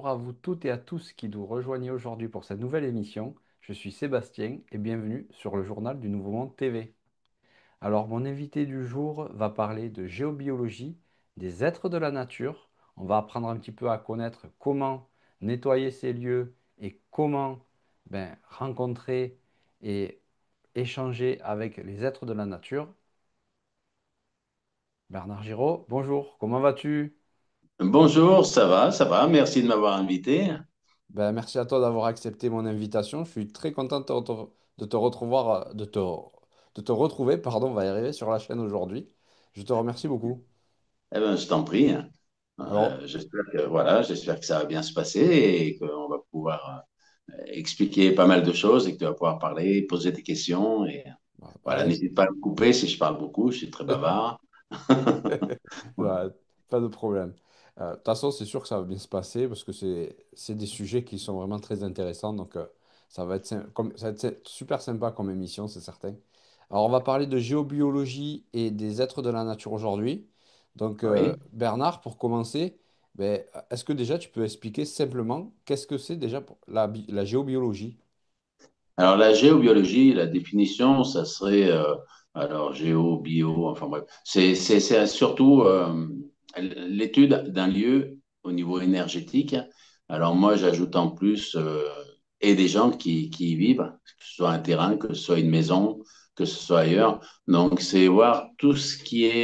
bonjour à vous toutes et à tous qui nous rejoignez aujourd'hui pour cette nouvelle émission. Je suis Sébastien et bienvenue sur le journal du Nouveau Monde TV. Alors, mon invité du jour va parler de géobiologie, des êtres de la nature. On va apprendre un petit peu à connaître comment nettoyer ces lieux et comment rencontrer et échanger avec les êtres de la nature. Bernard Giraud, bonjour, comment vas-tu? Bonjour, ça va, merci de m'avoir invité. Merci à toi d'avoir accepté mon invitation. Je suis très content de te retrouver, de te retrouver, pardon, on va y arriver sur la chaîne aujourd'hui. Je te remercie beaucoup. Eh ben, je t'en prie. Alors, J'espère que ça va bien se passer et qu'on va pouvoir expliquer pas mal de choses et que tu vas pouvoir parler, poser tes questions. Et voilà, allez, n'hésite pas à me couper si je parle beaucoup, je suis très bavard. bah, pas de problème. De toute façon, c'est sûr que ça va bien se passer parce que c'est des sujets qui sont vraiment très intéressants. Donc, ça va être super sympa comme émission, c'est certain. Alors, on va parler de géobiologie et des êtres de la nature aujourd'hui. Donc, Oui. Bernard, pour commencer, est-ce que déjà tu peux expliquer simplement qu'est-ce que c'est déjà pour la géobiologie? Alors, la géobiologie, la définition, ça serait, alors, géo, bio, enfin bref, c'est surtout l'étude d'un lieu au niveau énergétique. Alors, moi, j'ajoute en plus, et des gens qui y vivent, que ce soit un terrain, que ce soit une maison, que ce soit ailleurs. Donc, c'est voir tout ce qui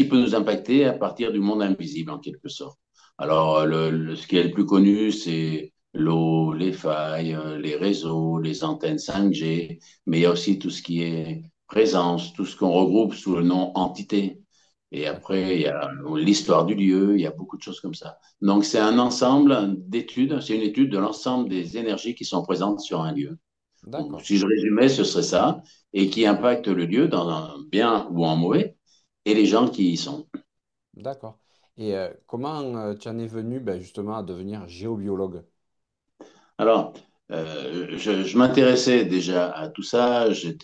peut nous impacter à partir du monde invisible, en quelque sorte. Alors, ce qui est le plus connu, c'est l'eau, les failles, les réseaux, les antennes 5G, mais il y a aussi tout ce qui est présence, tout ce qu'on regroupe sous le nom entité. Et D'accord. après, il y a l'histoire du lieu, il y a beaucoup de choses comme ça. Donc, c'est un ensemble d'études, c'est une étude de l'ensemble des énergies qui sont présentes sur un lieu. Donc, D'accord. si je résumais, ce serait ça, et qui impactent le lieu dans un bien ou en mauvais, et les gens qui y sont. D'accord. Et comment tu en es venu justement à devenir géobiologue? Alors, je m'intéressais déjà à tout ça. J'ai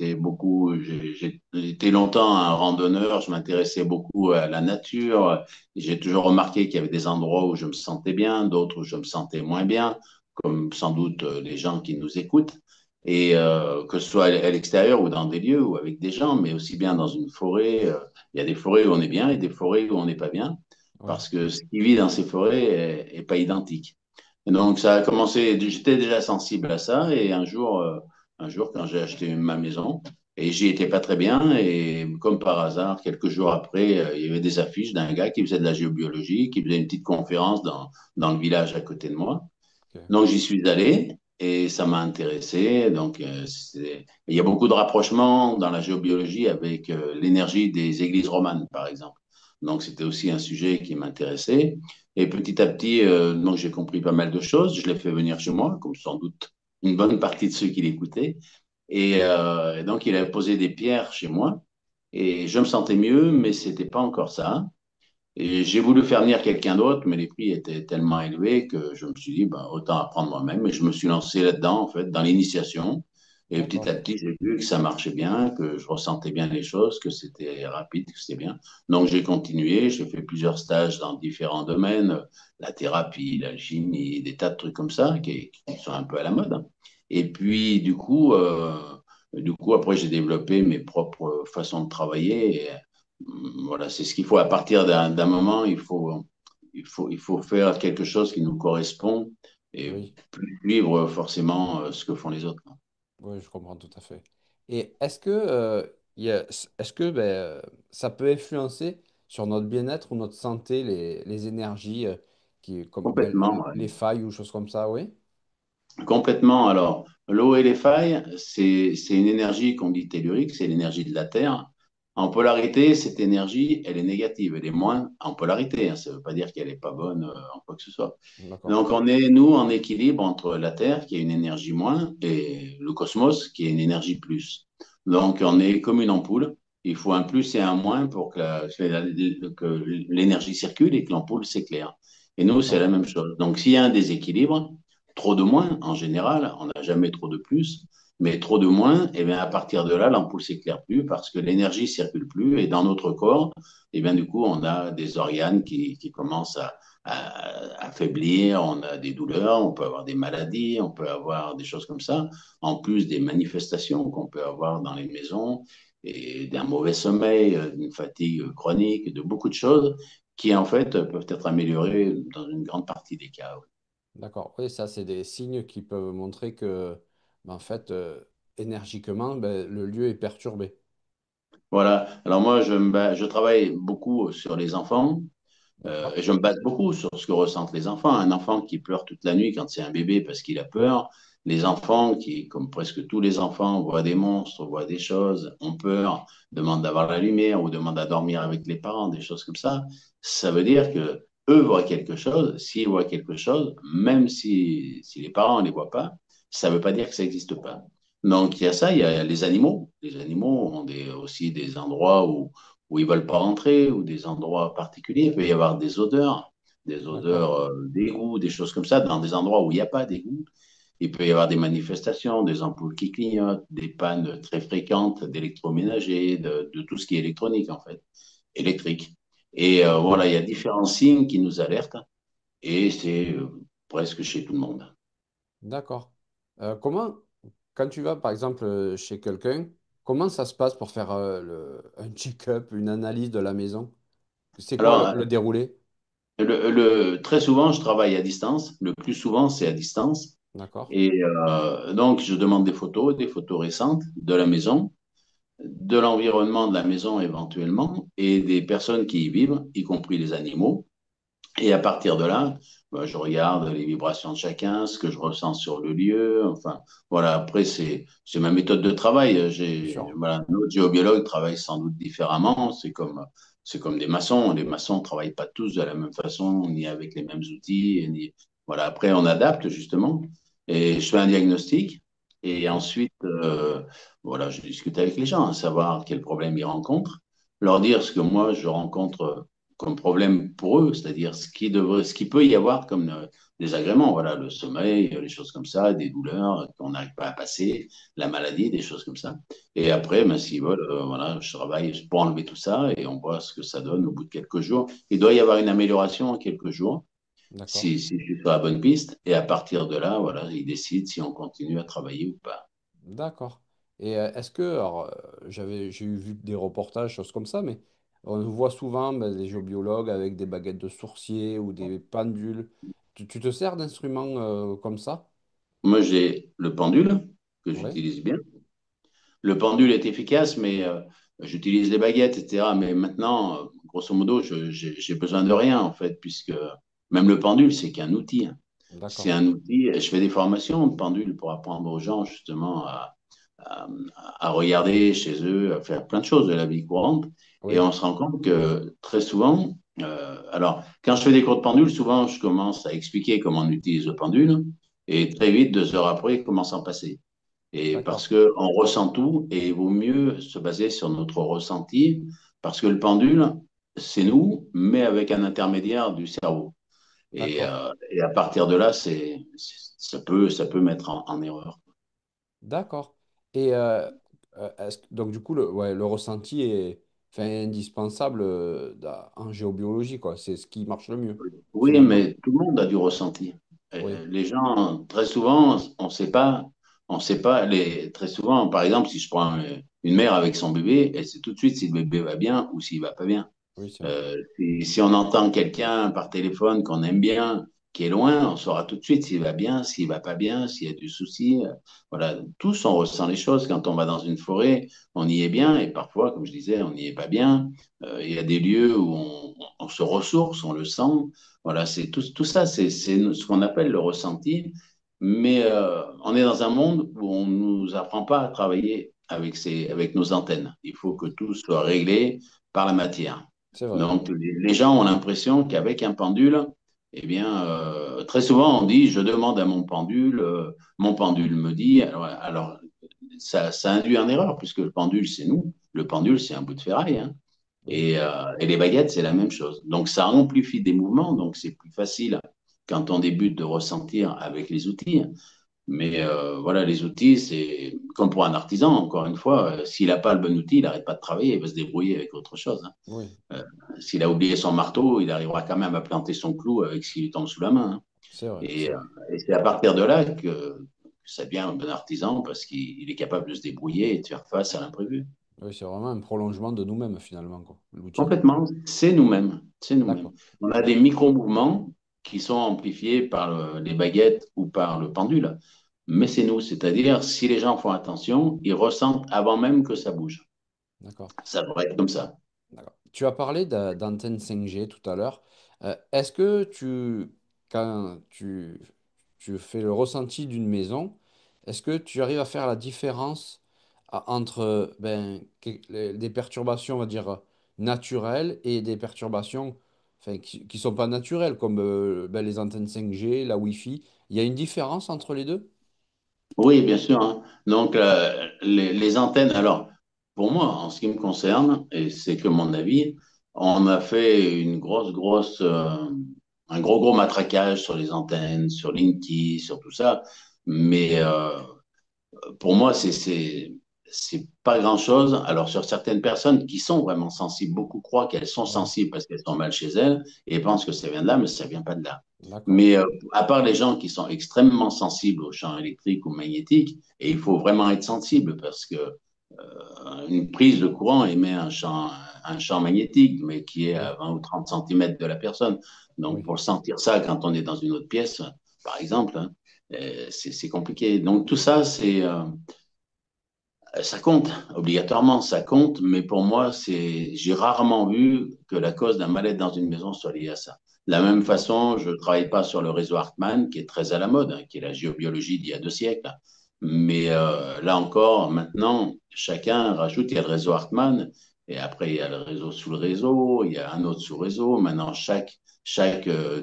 été longtemps un randonneur. Je m'intéressais beaucoup à la nature. J'ai toujours remarqué qu'il y avait des endroits où je me sentais bien, d'autres où je me sentais moins bien, comme sans doute les gens qui nous écoutent. Et que ce soit à l'extérieur ou dans des lieux ou avec des gens, mais aussi bien dans une forêt. Il y a des forêts où on est bien et des forêts où on n'est pas bien, Oui. parce que ce qui vit dans ces forêts est pas identique. Et donc, ça a commencé, j'étais déjà sensible à ça. Et un jour quand j'ai acheté ma maison, et j'y étais pas très bien, et comme par hasard, quelques jours après, il y avait des affiches d'un gars qui faisait de la géobiologie, qui faisait une petite conférence dans le village à côté de moi. Ok. Donc, j'y suis allé. Et ça m'a intéressé. Donc, il y a beaucoup de rapprochements dans la géobiologie avec l'énergie des églises romanes, par exemple. Donc, c'était aussi un sujet qui m'intéressait. Et petit à petit, donc j'ai compris pas mal de choses. Je l'ai fait venir chez moi, comme sans doute une bonne partie de ceux qui l'écoutaient. Et donc, il a posé des pierres chez moi. Et je me sentais mieux, mais c'était pas encore ça. Et j'ai voulu faire venir quelqu'un d'autre, mais les prix étaient tellement élevés que je me suis dit, ben, autant apprendre moi-même. Et je me suis lancé là-dedans, en fait, dans l'initiation. Et petit D'accord. à petit, j'ai vu que ça marchait bien, que je ressentais bien les choses, que c'était rapide, que c'était bien. Donc, j'ai continué. J'ai fait plusieurs stages dans différents domaines, la thérapie, l'alchimie, des tas de trucs comme ça, qui sont un peu à la mode, hein. Et puis, du coup, après, j'ai développé mes propres façons de travailler. Et, voilà, c'est ce qu'il faut à partir d'un moment, il faut faire quelque chose qui nous correspond et Oui. plus suivre forcément ce que font les autres. Oui, je comprends tout à fait. Et est-ce que ça peut influencer sur notre bien-être ou notre santé, les énergies comme Complètement, ouais. les failles ou choses comme ça, oui? Complètement. Alors, l'eau et les failles, c'est une énergie qu'on dit tellurique, c'est l'énergie de la Terre. En polarité, cette énergie, elle est négative, elle est moins en polarité, hein. Ça ne veut pas dire qu'elle n'est pas bonne en quoi que ce soit. D'accord. Donc, on est, nous, en équilibre entre la Terre, qui est une énergie moins, et le cosmos, qui est une énergie plus. Donc, on est comme une ampoule. Il faut un plus et un moins pour que l'énergie circule et que l'ampoule s'éclaire. Et nous, c'est D'accord. la même chose. Donc, s'il y a un déséquilibre, trop de moins en général, on n'a jamais trop de plus, mais trop de moins, et bien à partir de là, l'ampoule s'éclaire plus parce que l'énergie circule plus et dans notre corps, et bien du coup, on a des organes qui commencent affaiblir, on a des douleurs, on peut avoir des maladies, on peut avoir des choses comme ça, en plus des manifestations qu'on peut avoir dans les maisons et d'un mauvais sommeil, d'une fatigue chronique, de beaucoup de choses qui en fait peuvent être améliorées dans une grande partie des cas. Oui. D'accord. Oui, ça, c'est des signes qui peuvent montrer que, ben, en fait, énergiquement, ben, le lieu est perturbé. Voilà. Alors moi, je travaille beaucoup sur les enfants. D'accord? Et je me base beaucoup sur ce que ressentent les enfants. Un enfant qui pleure toute la nuit quand c'est un bébé parce qu'il a peur. Les enfants qui, comme presque tous les enfants, voient des monstres, voient des choses, ont peur, demandent d'avoir la lumière ou demandent à dormir avec les parents, des choses comme ça. Ça veut dire que eux voient quelque chose. S'ils voient quelque chose, même si les parents ne les voient pas, ça ne veut pas dire que ça n'existe pas. Donc il y a ça, il y a les animaux. Les animaux ont aussi des endroits où ils ne veulent pas rentrer, ou des endroits particuliers. Il peut y avoir des D'accord. odeurs d'égout, des choses comme ça, dans des endroits où il n'y a pas d'égout. Il peut y avoir des manifestations, des ampoules qui clignotent, des pannes très fréquentes d'électroménager, de tout ce qui est électronique, en fait, électrique. Et voilà, il y a différents signes qui nous alertent, et c'est presque chez tout le monde. D'accord. Comment, quand tu vas, par exemple, chez quelqu'un, comment ça se passe pour faire un check-up, une analyse de la maison? C'est quoi Alors, le déroulé? très souvent, je travaille à distance. Le plus souvent, c'est à distance. D'accord? Et donc, je demande des photos récentes de la maison, de l'environnement de la maison éventuellement, et des personnes qui y vivent, y compris les animaux. Et à partir de là, ben, je regarde les vibrations de chacun, ce que je ressens sur le lieu. Enfin, voilà, après, c'est ma méthode de travail. Bien sûr. Voilà, nos géobiologues travaillent sans doute différemment. C'est comme des maçons. Les maçons ne travaillent pas tous de la même façon, ni avec les mêmes outils. Voilà, après, on adapte justement. Et je fais un diagnostic. Et Ok. ensuite, voilà, je discute avec les gens, à savoir quels problèmes ils rencontrent, leur dire ce que moi je rencontre comme problème pour eux, c'est-à-dire ce qui peut y avoir comme désagrément, voilà, le sommeil, les choses comme ça, des douleurs qu'on n'arrive pas à passer, la maladie, des choses comme ça. Et après, ben, s'ils veulent, voilà, je travaille pour enlever tout ça et on voit ce que ça donne au bout de quelques jours. Il doit y avoir une amélioration en quelques jours D'accord. si je suis sur la bonne piste. Et à partir de là, voilà, ils décident si on continue à travailler ou pas. D'accord. Et est-ce que, alors, j'ai eu vu des reportages, choses comme ça, mais on voit souvent ben, des géobiologues avec des baguettes de sourcier ou des pendules. Tu te sers d'instruments comme ça? Moi, j'ai le pendule que Oui. j'utilise bien. Le pendule est efficace, mais j'utilise les baguettes, etc. Mais maintenant, grosso modo, j'ai besoin de rien, en fait, puisque même le pendule, c'est qu'un outil, hein. C'est D'accord. un outil. Je fais des formations de pendule pour apprendre aux gens, justement, à, à regarder chez eux, à faire plein de choses de la vie courante. Et Oui. on se rend compte que très souvent, alors, quand je fais des cours de pendule, souvent, je commence à expliquer comment on utilise le pendule. Et très vite, 2 heures après, il commence à en passer. Et D'accord. parce qu'on ressent tout et il vaut mieux se baser sur notre ressenti parce que le pendule, c'est nous, mais avec un intermédiaire du cerveau. D'accord. Et à partir de là, ça peut mettre en erreur. D'accord. Et donc, du coup, ouais, le ressenti est enfin, indispensable en géobiologie, quoi. C'est ce qui marche le mieux, Oui, finalement. mais tout le monde a du ressenti. Oui. Les gens, très souvent, on sait pas, très souvent, par exemple, si je prends une mère avec son bébé, elle sait tout de suite si le bébé va bien ou s'il va pas bien. Oui, c'est vrai. Si on entend quelqu'un par téléphone qu'on aime bien, qui est loin, on saura tout de suite s'il va bien, s'il va pas bien, s'il y a du souci. Voilà, tous on ressent les choses. Quand on va dans une forêt, on y est bien, et parfois, comme je disais, on n'y est pas bien. Il y a des lieux où on se ressource, on le sent. Voilà, c'est tout ça, c'est ce qu'on appelle le ressenti. Mais on est dans un monde où on nous apprend pas à travailler avec nos antennes. Il faut que tout soit réglé par la matière. C'est vrai. Donc, les gens ont l'impression qu'avec un pendule, eh bien, très souvent, on dit, je demande à mon pendule me dit. Alors ça induit en erreur, puisque le pendule, c'est nous. Le pendule, c'est un bout de ferraille, hein. Oui. Et les baguettes, c'est la même chose. Donc, ça amplifie des mouvements, donc c'est plus facile quand on débute de ressentir avec les outils. Mais voilà, les outils, c'est comme pour un artisan, encore une fois, s'il n'a pas le bon outil, il n'arrête pas de travailler, il va se débrouiller avec autre chose, hein. Oui, S'il a oublié son marteau, il arrivera quand même à planter son clou avec ce qui lui tombe sous la main, hein. c'est vrai, Et, c'est euh, vrai. et c'est à partir de là que ça devient un bon artisan parce qu'il est capable de se débrouiller et de faire face à l'imprévu. Oui, c'est vraiment un prolongement de nous-mêmes finalement, quoi, l'outil. Complètement, c'est nous-mêmes, c'est nous-mêmes. D'accord. On a des D'accord. micro-mouvements qui sont amplifiés par les baguettes ou par le pendule, mais c'est nous, c'est-à-dire si les gens font attention, ils ressentent avant même que ça bouge. D'accord. Ça devrait être comme ça. D'accord. Tu as parlé d'antenne 5G tout à l'heure. Est-ce que quand tu fais le ressenti d'une maison, est-ce que tu arrives à faire la différence entre des perturbations, on va dire, naturelles et des perturbations enfin, qui ne sont pas naturelles, comme les antennes 5G, la Wi-Fi? Il y a une différence entre les deux? Oui, bien sûr, hein. Donc, les antennes, alors, pour moi, en ce qui me concerne, et c'est que mon avis, on a fait un gros matraquage sur les antennes, sur Linky, sur tout ça. Mais pour moi, c'est pas grand-chose. Alors, sur certaines personnes qui sont vraiment sensibles, beaucoup croient qu'elles sont Oui. sensibles parce qu'elles sont mal chez elles et pensent que ça vient de là, mais ça vient pas de là. D'accord. Mais à part les gens qui sont extrêmement sensibles aux champs électriques ou magnétiques, et il faut vraiment être sensible parce que une prise de courant émet un champ magnétique, mais qui est à Oui. 20 ou 30 centimètres de la personne. Donc, Oui. pour sentir ça quand on est dans une autre pièce, par exemple, hein, c'est compliqué. Donc, tout ça, ça compte, obligatoirement, ça compte, mais pour moi, j'ai rarement vu que la cause d'un mal-être dans une maison soit liée à ça. De la même D'accord. façon, je ne travaille pas sur le réseau Hartmann, qui est très à la mode, hein, qui est la géobiologie d'il y a 2 siècles. Mais là encore, maintenant, chacun rajoute, il y a le réseau Hartmann, et après, il y a le réseau sous le réseau, il y a un autre sous-réseau. Maintenant, chaque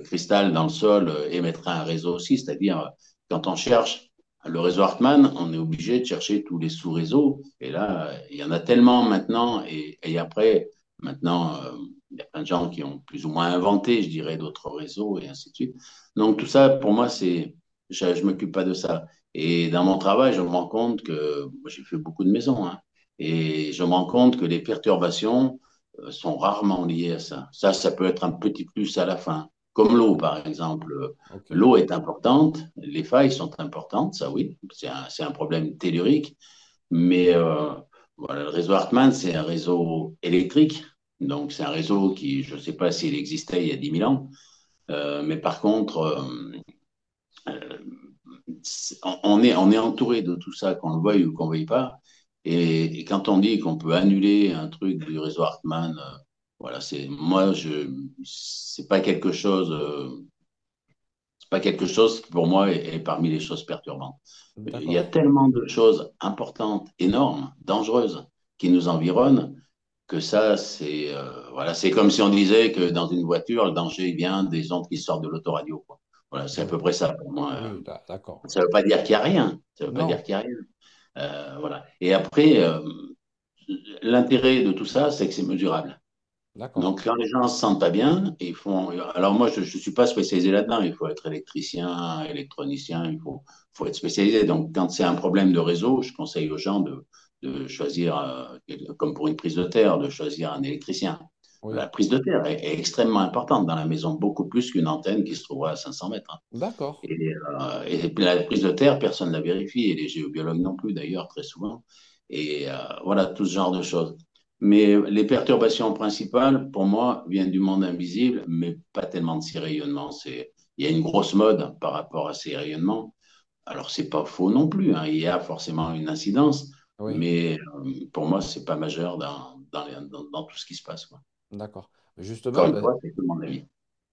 cristal dans le sol émettra un réseau aussi, c'est-à-dire, quand on cherche le réseau Hartmann, on est obligé de chercher tous les sous-réseaux. Et là, il y en a tellement maintenant. Et après, maintenant, il y a plein de gens qui ont plus ou moins inventé, je dirais, d'autres réseaux et ainsi de suite. Donc tout ça, pour moi, je ne m'occupe pas de ça. Et dans mon travail, je me rends compte que moi, j'ai fait beaucoup de maisons, hein, et je me rends compte que les perturbations sont rarement liées à ça. Ça peut être un petit plus à la fin. Comme l'eau, par exemple. Ok. L'eau est importante, les failles sont importantes, ça oui, c'est un problème tellurique, mais voilà, le réseau Hartmann, c'est un réseau électrique, donc c'est un réseau qui, je ne sais pas s'il existait il y a 10 000 ans, mais par contre, euh, on est entouré de tout ça, qu'on le veuille ou qu'on ne veuille pas, et quand on dit qu'on peut annuler un truc du réseau Hartmann, voilà, c'est pas quelque chose. C'est pas quelque chose qui, pour moi, est parmi les choses perturbantes. Il y a D'accord. tellement de choses importantes, énormes, dangereuses, qui nous environnent, que ça, voilà, c'est comme si on disait que dans une voiture, le danger vient des ondes qui sortent de l'autoradio, quoi. Voilà, c'est à Oui. peu près ça pour moi. Oui, d'accord. Ça ne veut pas dire qu'il n'y a rien. Ça veut pas dire Non. qu'il n'y a rien. Voilà. Et après, l'intérêt de tout ça, c'est que c'est mesurable. D'accord. Donc, quand les gens se sentent pas bien, ils font. Alors, moi, je ne suis pas spécialisé là-dedans. Il faut être électricien, électronicien, faut être spécialisé. Donc, quand c'est un problème de réseau, je conseille aux gens de choisir, comme pour une prise de terre, de choisir un électricien. La Oui. prise de terre est extrêmement importante dans la maison, beaucoup plus qu'une antenne qui se trouvera à 500 mètres, hein. D'accord. Et la prise de terre, personne ne la vérifie, et les géobiologues non plus, d'ailleurs, très souvent. Et voilà, tout ce genre de choses. Mais les perturbations principales, pour moi, viennent du monde invisible, mais pas tellement de ces rayonnements. Il y a une grosse mode par rapport à ces rayonnements. Alors, c'est pas faux non plus, hein. Il y a forcément une incidence, Oui. mais pour moi, c'est pas majeur dans tout ce qui se passe, quoi. D'accord. Encore Justement, une fois, c'est que mon avis.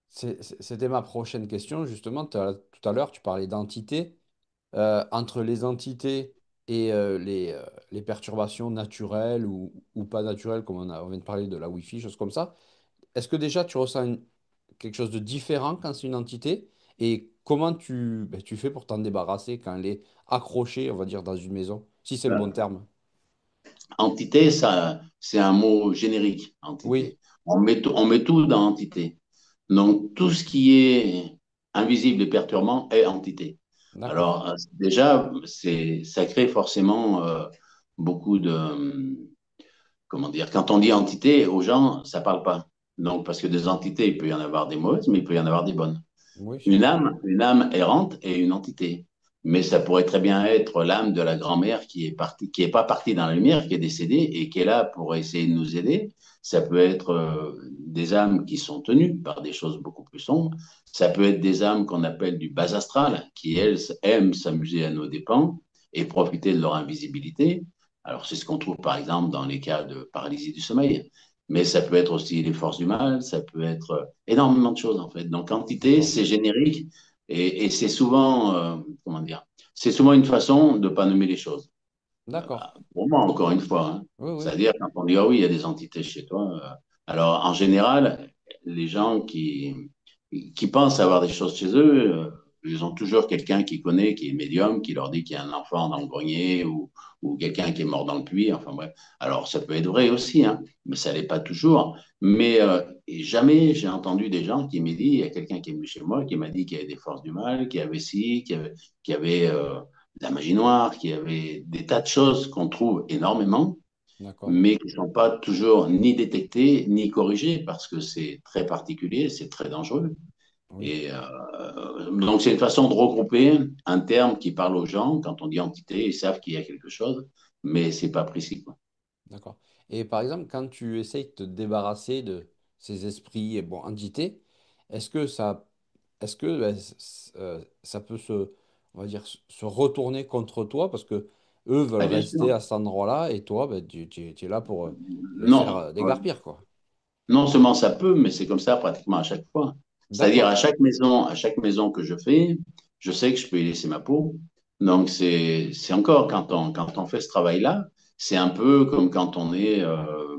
c'était ma prochaine question. Justement, tout à l'heure, tu parlais d'entités. Entre les entités et les perturbations naturelles ou pas naturelles, comme on vient de parler de la Wi-Fi, choses comme ça, est-ce que déjà tu ressens quelque chose de différent quand c'est une entité? Et comment tu fais pour t'en débarrasser quand elle est accrochée, on va dire, dans une maison, si c'est le bon terme? Entité, ça, c'est un mot générique, Oui, entité. On met tout dans entité. Donc, tout ce qui est invisible et perturbant est entité. D'accord. Alors, déjà, ça crée forcément beaucoup de, comment dire, quand on dit entité, aux gens, ça parle pas. Donc, parce que des entités, il peut y en avoir des mauvaises, mais il peut y en avoir des bonnes. Oui, c'est vrai. Une âme errante est une entité. Mais ça pourrait très bien être l'âme de la grand-mère qui est partie, qui est pas partie dans la lumière, qui est décédée et qui est là pour essayer de nous aider. Ça peut être des âmes qui sont tenues par des choses beaucoup plus sombres. Ça peut être des âmes qu'on appelle du bas astral, qui, elles, aiment s'amuser à nos dépens et profiter de leur invisibilité. Alors, c'est ce qu'on trouve, par exemple, dans les cas de paralysie du sommeil. Mais ça peut être aussi les forces du mal, ça peut être énormément de choses, en fait. Donc, entité, D'accord. c'est générique et c'est souvent, comment dire, c'est souvent une façon de ne pas nommer les choses. D'accord. Pour moi, encore une fois, hein. Oui, oui. C'est-à-dire, quand on dit, ah oui, il y a des entités chez toi. Alors, en général, les gens qui pensent avoir des choses chez eux, ils ont toujours quelqu'un qui connaît, qui est médium, qui leur dit qu'il y a un enfant dans le grenier ou quelqu'un qui est mort dans le puits. Enfin bref. Alors, ça peut être vrai aussi, hein, mais ça l'est pas toujours. Mais et jamais j'ai entendu des gens qui m'aient dit, il y a quelqu'un qui est venu chez moi, qui m'a dit qu'il y avait des forces du mal, qu'il y avait ci, qu'il y avait de la magie noire, qu'il y avait des tas de choses qu'on trouve énormément, D'accord. mais qui ne sont pas toujours ni détectées ni corrigées parce que c'est très particulier, c'est très dangereux. Oui. Et donc, c'est une façon de regrouper un terme qui parle aux gens. Quand on dit entité, ils savent qu'il y a quelque chose, mais c'est pas précis, quoi. D'accord. Et par exemple, quand tu essayes de te débarrasser de ces esprits et bon, entités, est-ce que ça, est-ce que ça peut se, on va dire, se retourner contre toi parce que eux veulent Ah, bien sûr. rester à cet endroit-là et toi, ben, tu es là pour les faire Non, déguerpir, quoi. non seulement ça peut, mais c'est comme ça pratiquement à chaque fois. C'est-à-dire D'accord. à chaque maison que je fais, je sais que je peux y laisser ma peau. Donc c'est encore quand on fait ce travail-là, c'est un peu comme quand on est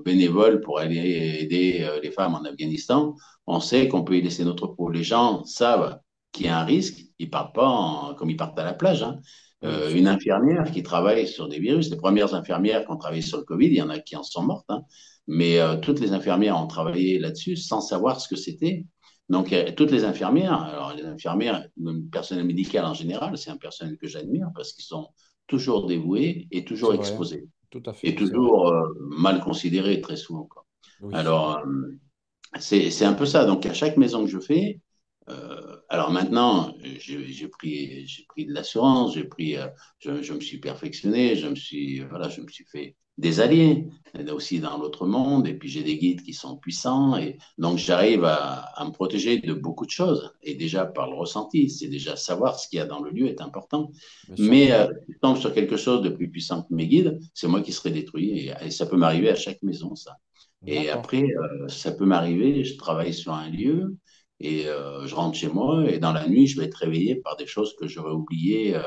bénévole pour aller aider les femmes en Afghanistan. On sait qu'on peut y laisser notre peau. Les gens savent qu'il y a un risque. Ils partent pas comme ils partent à la plage, hein. Oui, bien Une sûr. infirmière qui travaille sur des virus, les premières infirmières qui ont travaillé sur le Covid, il y en a qui en sont mortes, hein. Mais toutes les infirmières ont travaillé là-dessus sans savoir ce que c'était. Donc, toutes les infirmières, alors les infirmières, le personnel médical en général, c'est un personnel que j'admire parce qu'ils sont toujours dévoués et C'est toujours vrai, hein. exposés Tout à et fait, c'est vrai. toujours mal considérés très souvent, quoi. Oui, Alors, c'est un peu ça. Donc, à chaque maison que je fais, alors maintenant, j'ai pris de l'assurance, je me suis perfectionné, voilà, je me suis fait des alliés aussi dans l'autre monde, et puis j'ai des guides qui sont puissants, et donc j'arrive à me protéger de beaucoup de choses, et déjà par le ressenti, c'est déjà savoir ce qu'il y a dans le lieu est important, bien sûr. mais si je tombe sur quelque chose de plus puissant que mes guides, c'est moi qui serai détruit, et ça peut m'arriver à chaque maison, ça. Et D'accord. après, ça peut m'arriver, je travaille sur un lieu et je rentre chez moi et dans la nuit, je vais être réveillé par des choses que j'aurais oubliées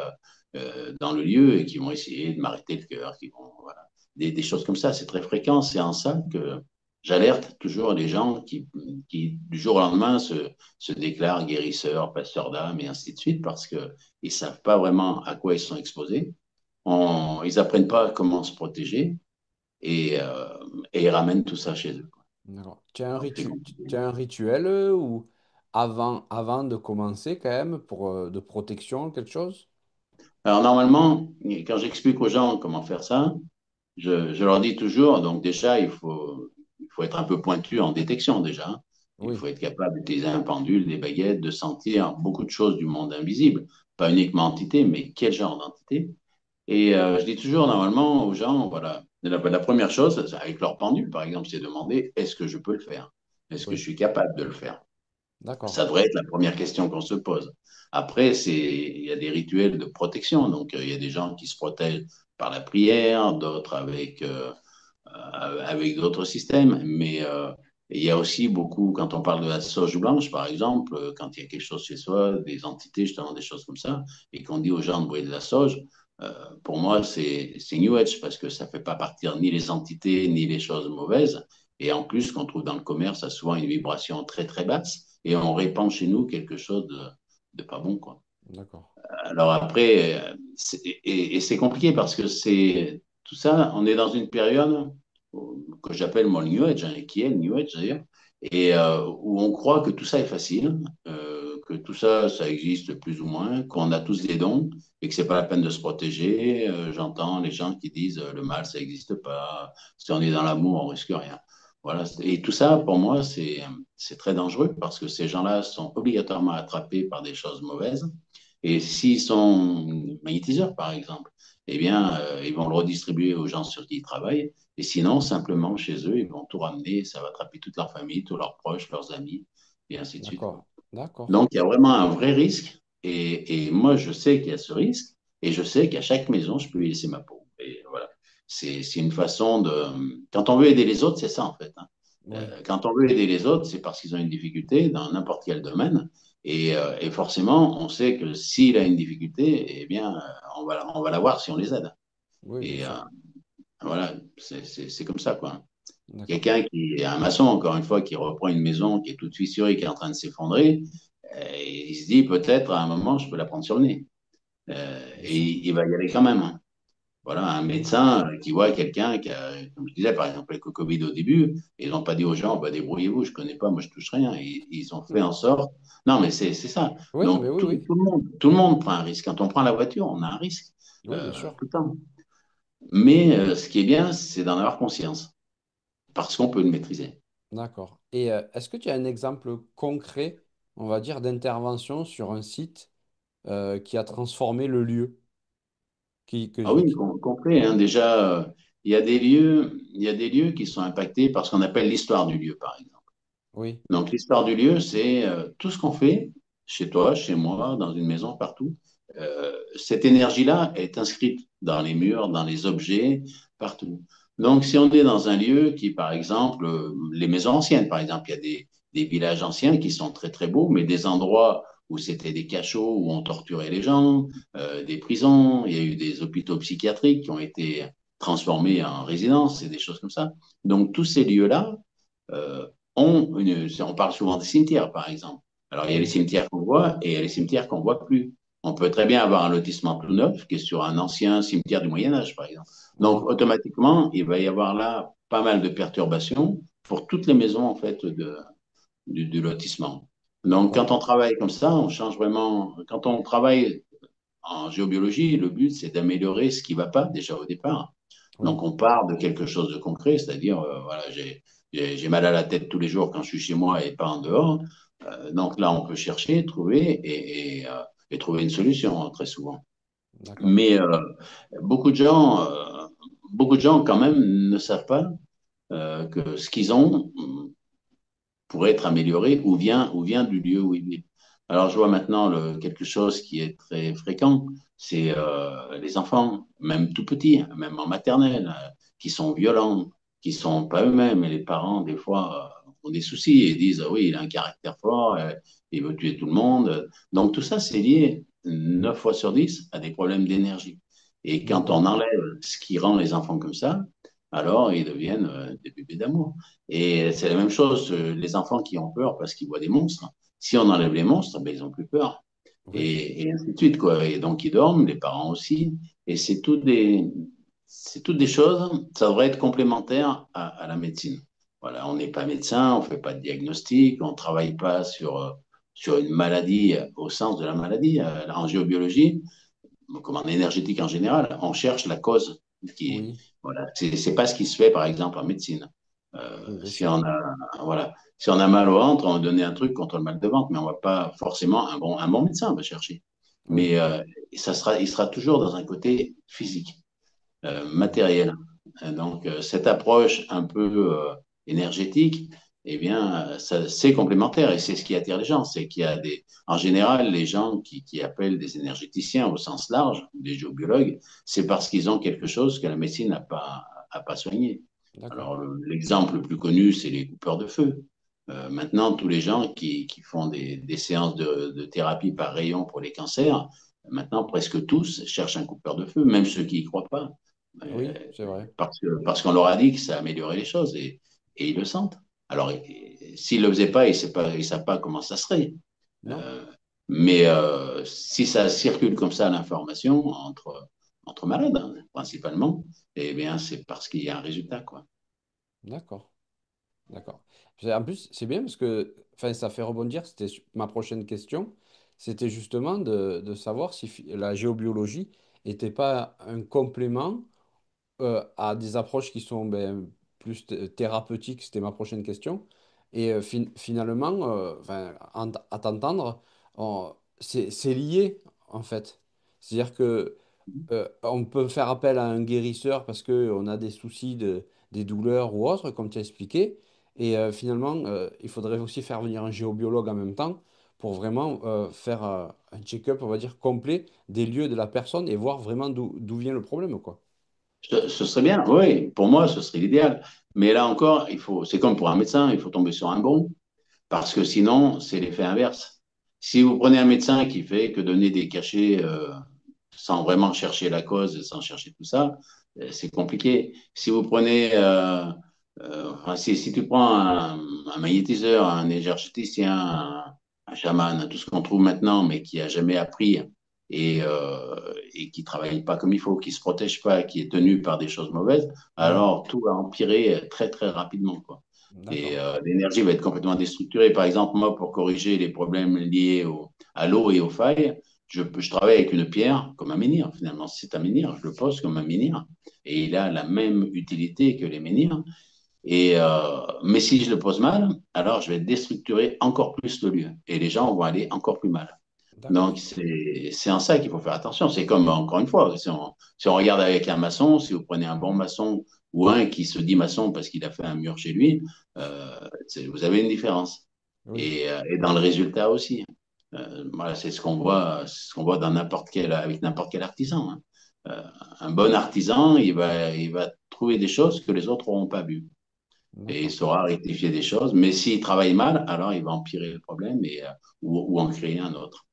dans le lieu et qui vont essayer de m'arrêter le cœur, qui vont, voilà. Des choses comme ça, c'est très fréquent. C'est en ça que j'alerte toujours les gens qui du jour au lendemain, se déclarent guérisseurs, pasteurs d'âme et ainsi de suite parce qu'ils ne savent pas vraiment à quoi ils sont exposés. Ils n'apprennent pas comment se protéger et, euh, et ils ramènent tout ça chez eux, quoi. D'accord. Donc, c'est compliqué. Tu as un rituel ou avant de commencer quand même pour de protection, quelque chose? Alors, normalement, quand j'explique aux gens comment faire ça, je leur dis toujours, donc déjà, il faut être un peu pointu en détection déjà, hein. Il Oui, faut être capable d'utiliser un pendule, des baguettes, de sentir beaucoup de choses du monde invisible, pas uniquement entité, mais quel genre d'entité. Et je dis toujours normalement aux gens, voilà, la première chose, avec leur pendule, par exemple, c'est demander, est-ce que je peux le faire? Est-ce que je oui. suis capable de le faire? D'accord. Ça devrait être la première question qu'on se pose. Après, il y a des rituels de protection. Donc, il y a des gens qui se protègent par la prière, d'autres avec d'autres systèmes. Mais il y a aussi beaucoup, quand on parle de la sauge blanche, par exemple, quand il y a quelque chose chez soi, des entités, justement, des choses comme ça, et qu'on dit aux gens de brûler de la sauge, euh, pour moi, c'est New Age parce que ça ne fait pas partir ni les entités ni les choses mauvaises. Et en plus, ce qu'on trouve dans le commerce a souvent une vibration très, très basse et on répand chez nous quelque chose de pas bon, quoi. D'accord. Alors après, et c'est compliqué parce que c'est tout ça, on est dans une période que j'appelle moi le New Age, hein, et qui est le New Age d'ailleurs, et où on croit que tout ça est facile, que tout ça, ça existe plus ou moins, qu'on a tous des dons et que c'est pas la peine de se protéger. J'entends les gens qui disent le mal, ça n'existe pas. Si on est dans l'amour, on risque rien. Voilà. Et tout ça, pour moi, c'est très dangereux parce que ces gens-là sont obligatoirement attrapés par des choses mauvaises. Et s'ils sont magnétiseurs, par exemple, eh bien, ils vont le redistribuer aux gens sur qui ils travaillent. Et sinon, simplement, chez eux, ils vont tout ramener. Ça va attraper toute leur famille, tous leurs proches, leurs amis, et ainsi de suite, quoi. D'accord. D'accord. Donc, il y a vraiment un vrai risque. Et moi, je sais qu'il y a ce risque. Et je sais qu'à chaque maison, je peux y laisser ma peau. Et voilà. C'est une façon de. Quand on veut aider les autres, c'est ça, en fait, hein. Oui. Quand on veut aider les autres, c'est parce qu'ils ont une difficulté dans n'importe quel domaine. Et forcément, on sait que s'il a une difficulté, eh bien, on va la voir si on les aide. Oui, bien Et sûr. voilà, c'est comme ça, quoi. D'accord. Quelqu'un qui est un maçon, encore une fois, qui reprend une maison qui est toute fissurée, qui est en train de s'effondrer, il se dit peut-être à un moment, je peux la prendre sur le nez. Bien Et sûr. il va y aller quand même, hein. Voilà, un médecin qui voit quelqu'un qui a, comme je disais, par exemple, avec le Covid au début, ils n'ont pas dit aux gens, bah, débrouillez-vous, je ne connais pas, moi je touche rien. Ils ont fait en sorte. Non, mais c'est ça. Oui, mais Donc oui, oui. tout le monde prend un risque. Quand on prend la voiture, on a un risque Oui, bien sûr. tout le temps. Mais ce qui est bien, c'est d'en avoir conscience parce qu'on peut le maîtriser. D'accord. Et est-ce que tu as un exemple concret, on va dire, d'intervention sur un site qui a transformé le lieu? Ah oui, Qui- complet, hein. Déjà, il y a des lieux qui sont impactés par ce qu'on appelle l'histoire du lieu, par exemple. Oui, Donc, l'histoire du lieu, c'est tout ce qu'on fait chez toi, chez moi, dans une maison, partout. Cette énergie-là est inscrite dans les murs, dans les objets, partout. Donc, si on est dans un lieu qui, par exemple, les maisons anciennes, par exemple, il y a des villages anciens qui sont très, très beaux, mais des endroits où c'était des cachots, où on torturait les gens, des prisons, il y a eu des hôpitaux psychiatriques qui ont été transformés en résidences et des choses comme ça. Donc, tous ces lieux-là, euh, on parle souvent des cimetières, par exemple. Alors, il y a les oui, cimetières qu'on voit et il y a les cimetières qu'on ne voit plus. On peut très bien avoir un lotissement tout neuf qui est sur un ancien cimetière du Moyen Âge, par exemple. Donc, oui. automatiquement, il va y avoir là pas mal de perturbations pour toutes les maisons, en fait, du lotissement. Donc, D'accord. quand on travaille comme ça, on change vraiment. Quand on travaille en géobiologie, le but, c'est d'améliorer ce qui ne va pas déjà au départ. Oui, Donc, on part de quelque chose de concret, c'est-à-dire, voilà, j'ai mal à la tête tous les jours quand je suis chez moi et pas en dehors. Donc là, on peut chercher, trouver et trouver une solution très souvent. d'accord. Mais beaucoup de gens, beaucoup de gens quand même ne savent pas que ce qu'ils ont pourrait être amélioré ou vient du lieu où ils vivent. Alors, je vois maintenant quelque chose qui est très fréquent, c'est les enfants, même tout petits, même en maternelle, qui sont violents, qui sont pas eux-mêmes, et les parents, des fois, ont des soucis et disent, ah oui, il a un caractère fort, il veut tuer tout le monde. Donc, tout ça, c'est lié 9 fois sur 10 à des problèmes d'énergie. Et quand D'accord. on enlève ce qui rend les enfants comme ça, alors ils deviennent des bébés d'amour. Et c'est la même chose, les enfants qui ont peur parce qu'ils voient des monstres. Si on enlève les monstres, ben, ils n'ont plus peur. Oui, Et ainsi de suite, quoi. Et donc, ils dorment, les parents aussi. Et c'est toutes des choses, ça devrait être complémentaire à la médecine. Voilà, on n'est pas médecin, on ne fait pas de diagnostic, on ne travaille pas sur une maladie au sens de la maladie. En géobiologie, comme en énergétique en général, on cherche la cause qui, oui, voilà, c'est pas ce qui se fait par exemple en médecine. oui, bien Si sûr. on a, voilà, si on a mal au ventre, on va donner un truc contre le mal de ventre, mais on va pas forcément un bon médecin, on va chercher. Oui, Mais il sera toujours dans un côté physique, oui, matériel. Donc cette approche un peu énergétique, eh bien, c'est complémentaire et c'est ce qui attire les gens. C'est qu'il y a en général, les gens qui appellent des énergéticiens au sens large, des géobiologues, c'est parce qu'ils ont quelque chose que la médecine a pas soigné. d'accord. Alors, l'exemple le plus connu, c'est les coupeurs de feu. Maintenant, tous les gens qui font des séances de thérapie par rayon pour les cancers, maintenant, presque tous cherchent un coupeur de feu, même ceux qui n'y croient pas. Oui, c'est vrai. Parce qu'on leur a dit que ça améliorait les choses et ils le sentent. Alors, s'ils ne le faisaient pas, ils ne savent pas comment ça serait. Non? Euh, mais si ça circule comme ça, l'information, entre malades, hein, principalement, eh bien, c'est parce qu'il y a un résultat, quoi. D'accord. D'accord. En plus, c'est bien parce que enfin, ça fait rebondir, ma prochaine question. C'était justement de savoir si la géobiologie n'était pas un complément à des approches qui sont plus thérapeutiques, c'était ma prochaine question. Et finalement, enfin, à t'entendre, c'est lié en fait. C'est-à-dire que on peut faire appel à un guérisseur parce qu'on a des soucis des douleurs ou autres, comme tu as expliqué. Et finalement, il faudrait aussi faire venir un géobiologue en même temps pour vraiment faire un check-up, on va dire, complet des lieux de la personne et voir vraiment d'où vient le problème, quoi. Ce serait bien, oui, pour moi, ce serait l'idéal. Mais là encore, c'est comme pour un médecin, il faut tomber sur un bon, parce que sinon, c'est l'effet inverse. Si vous prenez un médecin qui fait que donner des cachets sans vraiment chercher la cause, sans chercher tout ça, c'est compliqué. Si vous prenez, enfin, si tu prends un magnétiseur, un énergéticien, un chaman, tout ce qu'on trouve maintenant, mais qui a jamais appris et qui travaille pas comme il faut, qui se protège pas, qui est tenu par des choses mauvaises, Mhm. alors tout va empirer très très rapidement, quoi. Et D'accord. l'énergie va être complètement déstructurée. Par exemple, moi, pour corriger les problèmes liés à l'eau et aux failles, je travaille avec une pierre comme un menhir. Finalement, c'est un menhir. Je le pose comme un menhir. Et il a la même utilité que les menhirs. Mais si je le pose mal, alors je vais déstructurer encore plus le lieu. Et les gens vont aller encore plus mal. D'accord. Donc, c'est en ça qu'il faut faire attention. C'est comme, encore une fois, si on regarde avec un maçon, si vous prenez un bon maçon ou un qui se dit maçon parce qu'il a fait un mur chez lui, vous avez une différence. Oui. Et dans le résultat aussi. Voilà, c'est ce qu'on voit avec n'importe quel artisan, hein. Euh, un bon artisan, il va trouver des choses que les autres n'auront pas vues. Et il D'accord. saura rectifier des choses. Mais s'il travaille mal, alors il va empirer le problème ou en créer un autre.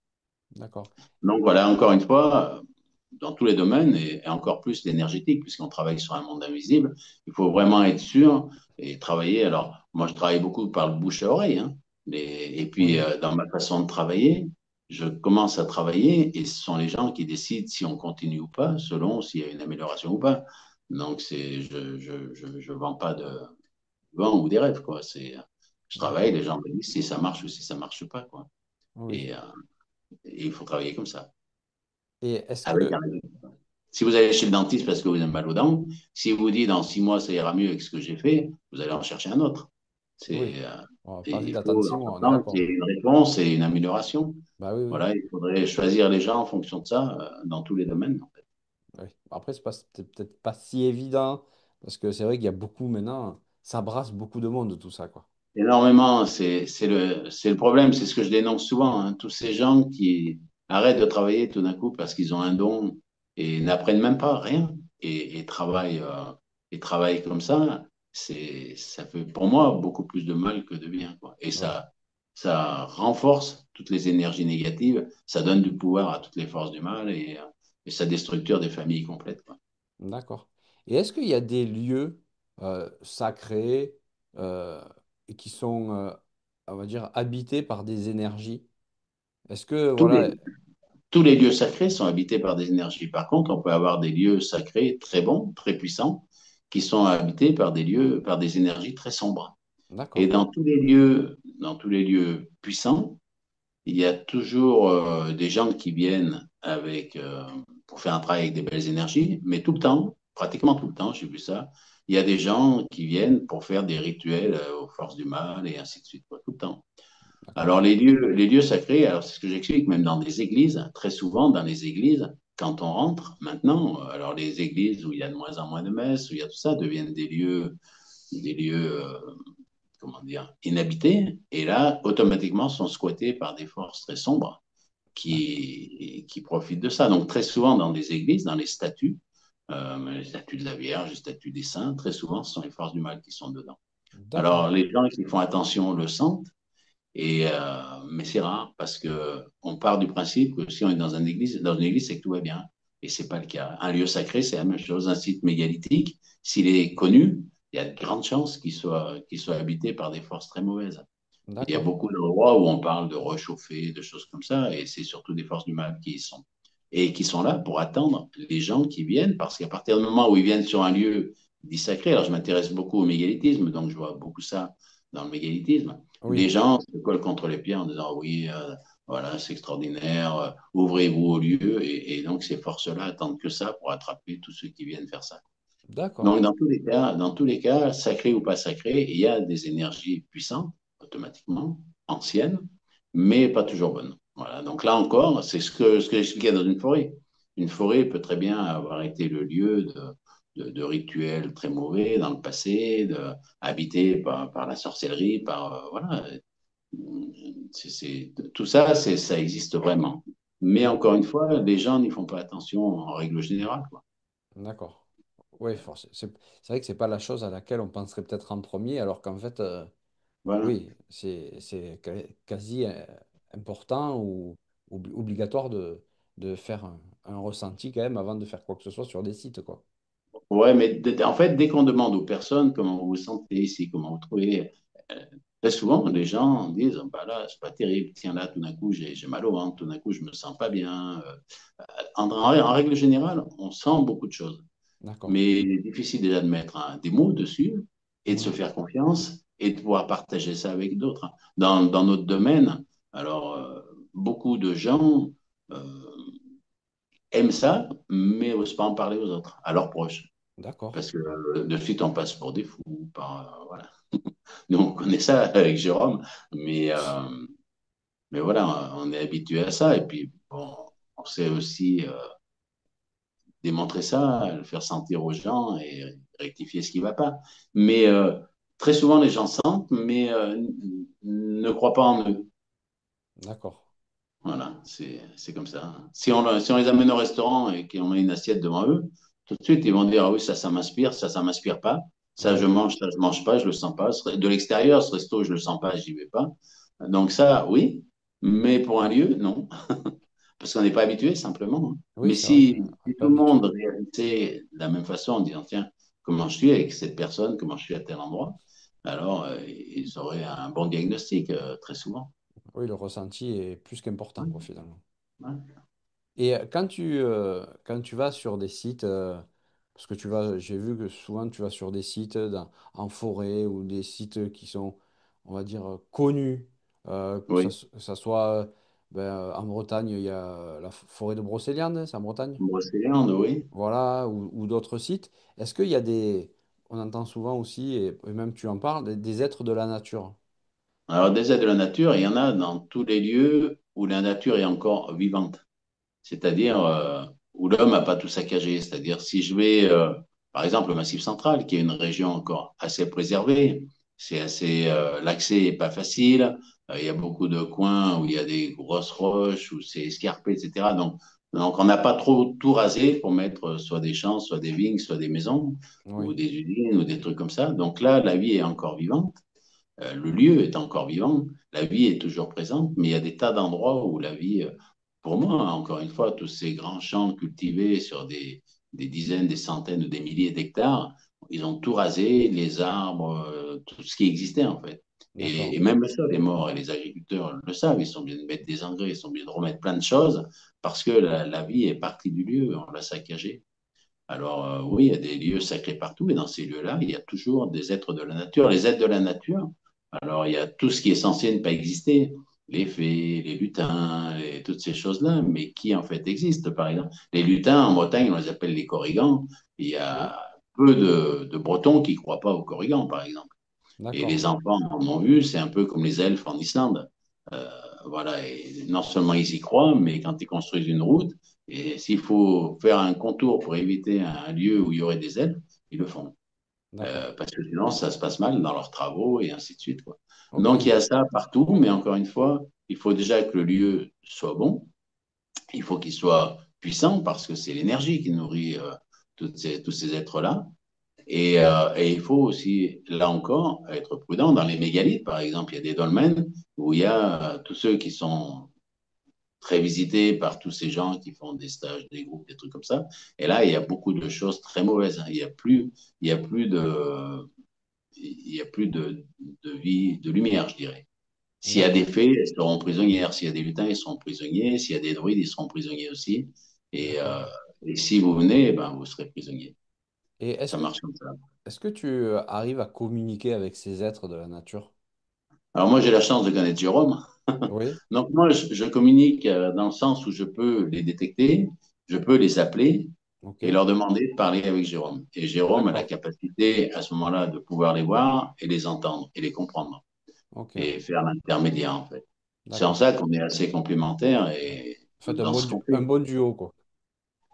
D'accord. Donc voilà, encore une fois, dans tous les domaines, et encore plus l'énergétique, puisqu'on travaille sur un monde invisible, il faut vraiment être sûr et travailler. Alors, moi, je travaille beaucoup par le bouche à oreille, hein, et puis, Oui. dans ma façon de travailler, je commence à travailler et ce sont les gens qui décident si on continue ou pas, selon s'il y a une amélioration ou pas. Donc, je vends pas de vent ou des rêves, quoi. Je travaille, D'accord. les gens me disent si ça marche ou si ça marche pas, quoi. Oui. Et il faut travailler comme ça, Et est-ce avec que... un si vous allez chez le dentiste parce que vous avez mal aux dents, si vous dit dans 6 mois ça ira mieux avec ce que j'ai fait, vous allez en chercher un autre. Oui. C'est, euh, On n'a et pas envie il d'attendre faut, six en mois, même on est temps, qu'il y d'accord. ait une réponse et une amélioration. Bah oui, oui. Voilà, il faudrait choisir les gens en fonction de ça dans tous les domaines, en fait. Oui. Après, c'est peut-être pas si évident, parce que c'est vrai qu'il y a beaucoup maintenant, ça brasse beaucoup de monde, tout ça, quoi. Énormément, c'est le problème, c'est ce que je dénonce souvent, hein. Tous ces gens qui arrêtent de travailler tout d'un coup parce qu'ils ont un don et n'apprennent même pas rien et travaillent comme ça fait pour moi beaucoup plus de mal que de bien, quoi. Et Oui. ça renforce toutes les énergies négatives, ça donne du pouvoir à toutes les forces du mal et ça déstructure des familles complètes, quoi. D'accord. Et est-ce qu'il y a des lieux sacrés et qui sont, on va dire, habités par des énergies? Est-ce que, Tous voilà, les, tous les lieux sacrés sont habités par des énergies. Par contre, on peut avoir des lieux sacrés très bons, très puissants, qui sont habités par des énergies très sombres. Et d'accord, dans tous les lieux puissants, il y a toujours des gens qui viennent pour faire un travail avec des belles énergies, mais tout le temps, pratiquement tout le temps, j'ai vu ça, il y a des gens qui viennent pour faire des rituels aux forces du mal et ainsi de suite, quoi, tout le temps. d'accord, Alors, les lieux sacrés, alors c'est ce que j'explique, même dans des églises, très souvent dans les églises, quand on rentre maintenant, alors les églises où il y a de moins en moins de messes, où il y a tout ça, deviennent des lieux, comment dire, inhabités, et là, automatiquement, sont squattés par des forces très sombres qui profitent de ça. Donc, très souvent dans les églises, dans les statues de la Vierge, les statues des saints, très souvent, ce sont les forces du mal qui sont dedans. d'accord, Alors, les gens qui font attention le sentent, mais c'est rare parce que on part du principe que si on est dans une église, c'est que tout va bien. Et c'est pas le cas. Un lieu sacré, c'est la même chose. Un site mégalithique, s'il est connu, il y a de grandes chances qu'il soit habité par des forces très mauvaises. Il y a d'accord, beaucoup d'endroits où on parle de réchauffer, de choses comme ça, et c'est surtout des forces du mal qui y sont. Et qui sont là pour attendre les gens qui viennent, parce qu'à partir du moment où ils viennent sur un lieu dit sacré, alors je m'intéresse beaucoup au mégalithisme, donc je vois beaucoup ça dans le mégalithisme. Les Oui, gens se collent contre les pieds en disant oui, voilà, c'est extraordinaire, ouvrez-vous au lieu. Et donc, ces forces-là attendent que ça pour attraper tous ceux qui viennent faire ça. d'accord, Donc, dans tous les cas, sacré ou pas sacré, il y a des énergies puissantes, automatiquement, anciennes, mais pas toujours bonnes. Voilà. Donc là encore, c'est ce que j'expliquais dans une forêt. Une forêt peut très bien avoir été le lieu de rituels très mauvais dans le passé, habité par la sorcellerie, voilà. Tout ça, ça existe vraiment. Mais encore d'accord, une fois, les gens n'y font pas attention en règle générale, quoi. d'accord. Oui, forcément. C'est vrai que c'est pas la chose à laquelle on penserait peut-être en premier, alors qu'en fait, Voilà. oui, c'est quasi important ou obligatoire de faire un ressenti quand même avant de faire quoi que ce soit sur des sites, quoi. Ouais, mais en fait, dès qu'on demande aux personnes comment vous vous sentez ici, comment vous trouvez, euh, très souvent, les gens disent, bah là, c'est pas terrible, tiens là, tout d'un coup, j'ai mal au ventre, tout d'un coup, je me sens pas bien. En règle générale, on sent beaucoup de choses, D'accord. mais il est difficile déjà de mettre des mots dessus et de se Oui, faire confiance et de pouvoir partager ça avec d'autres. Dans notre domaine, alors, beaucoup de gens euh, aiment ça, mais n'osent pas en parler aux autres, à leurs proches. d'accord. Parce que de suite, on passe pour des fous. Voilà. Nous, on connaît ça avec Jérôme, mais, euh, mais voilà, on est habitué à ça. Et puis, bon, on sait aussi démontrer ça, le faire sentir aux gens et rectifier ce qui ne va pas. Mais très souvent, les gens sentent, mais ne croient pas en eux. D'accord. Voilà, c'est comme ça. Si on les amène au restaurant et qu'on met une assiette devant eux, tout de suite, ils vont dire, ah oui, ça m'inspire, ça m'inspire pas. Oui, Ça, je mange pas, je le sens pas. De l'extérieur, ce resto, je le sens pas, j'y vais pas. Donc ça, oui, mais pour un lieu, non. Parce qu'on n'est pas habitué, simplement, hein. oui, Mais c'est vrai qu'on n'est si pas tout le monde habitué. réagissait de la même façon en disant, tiens, comment je suis avec cette personne, comment je suis à tel endroit, alors ils auraient un bon diagnostic, très souvent. Oui, le ressenti est plus qu'important, Ouais, quoi, finalement. ouais. Et quand tu vas sur des sites, parce que j'ai vu que souvent tu vas sur des sites en forêt ou des sites qui sont, on va dire, connus, Oui, que ça soit en Bretagne, il y a la forêt de Brocéliande, c'est en Bretagne, Brocéliande, oui. voilà, ou d'autres sites. Est-ce qu'il y a on entend souvent aussi, et même tu en parles, des êtres de la nature? Alors, des aides de la nature, il y en a dans tous les lieux où la nature est encore vivante, c'est-à-dire où l'homme n'a pas tout saccagé. C'est-à-dire, si je vais, par exemple, au Massif central, qui est une région encore assez préservée, l'accès n'est pas facile. Il y a beaucoup de coins où il y a des grosses roches, où c'est escarpé, etc. Donc, on n'a pas trop tout rasé pour mettre soit des champs, soit des vignes, soit des maisons, ou Oui, des usines, ou des trucs comme ça. Donc là, la vie est encore vivante. Le lieu est encore vivant, la vie est toujours présente, mais il y a des tas d'endroits où la vie, pour moi, encore une fois, tous ces grands champs cultivés sur des dizaines, des centaines ou des milliers d'hectares, ils ont tout rasé, les arbres, tout ce qui existait en fait. d'accord, Et même le sol est mort et les agriculteurs le savent, ils sont obligés de mettre des engrais, ils sont obligés de remettre plein de choses parce que la vie est partie du lieu, on l'a saccagé. Alors oui, il y a des lieux sacrés partout, et dans ces lieux-là, il y a toujours des êtres de la nature. Les êtres de la nature, alors il y a tout ce qui est censé ne pas exister, les fées, les lutins, et toutes ces choses-là, mais qui en fait existent, par exemple. Les lutins, en Bretagne, on les appelle les corrigans. Il y oui, a peu de Bretons qui ne croient pas aux corrigans, par exemple. Et d'accord, les enfants en ont vu, c'est un peu comme les elfes en Islande. Euh, voilà, et non seulement ils y croient, mais quand ils construisent une route, et s'il faut faire un contour pour éviter un lieu où il y aurait des elfes, ils le font. d'accord. Parce que sinon, ça se passe mal dans leurs travaux et ainsi de suite, quoi. Ok, Donc il y a ça partout, mais encore une fois, il faut déjà que le lieu soit bon, il faut qu'il soit puissant parce que c'est l'énergie qui nourrit tous ces êtres-là. Et il faut aussi, là encore, être prudent. Dans les mégalithes, par exemple, il y a des dolmens où il y a tous ceux qui sont très visités par tous ces gens qui font des stages, des groupes, des trucs comme ça. Et là, il y a beaucoup de choses très mauvaises, hein. Il y a plus de, il y a plus de vie, de lumière, je dirais. S'il y a des d'accord, fées, elles seront prisonnières. S'il y a des lutins, ils seront prisonniers. S'il y a des druides, ils seront prisonniers aussi. Et, d'accord. euh, et si vous venez, ben, vous serez prisonnier. Et Ça marche comme ça. est-ce que tu arrives à communiquer avec ces êtres de la nature? Alors moi, j'ai la chance de connaître Jérôme. Oui, Donc moi, je communique dans le sens où je peux les détecter, je peux les appeler ok, et leur demander de parler avec Jérôme. Et Jérôme a la d'accord, capacité à ce moment-là de pouvoir les voir et les entendre et les comprendre ok, et faire l'intermédiaire en fait. C'est en d'accord. ça qu'on est assez complémentaires et Faites dans ce qu'on un fait. bon duo, quoi.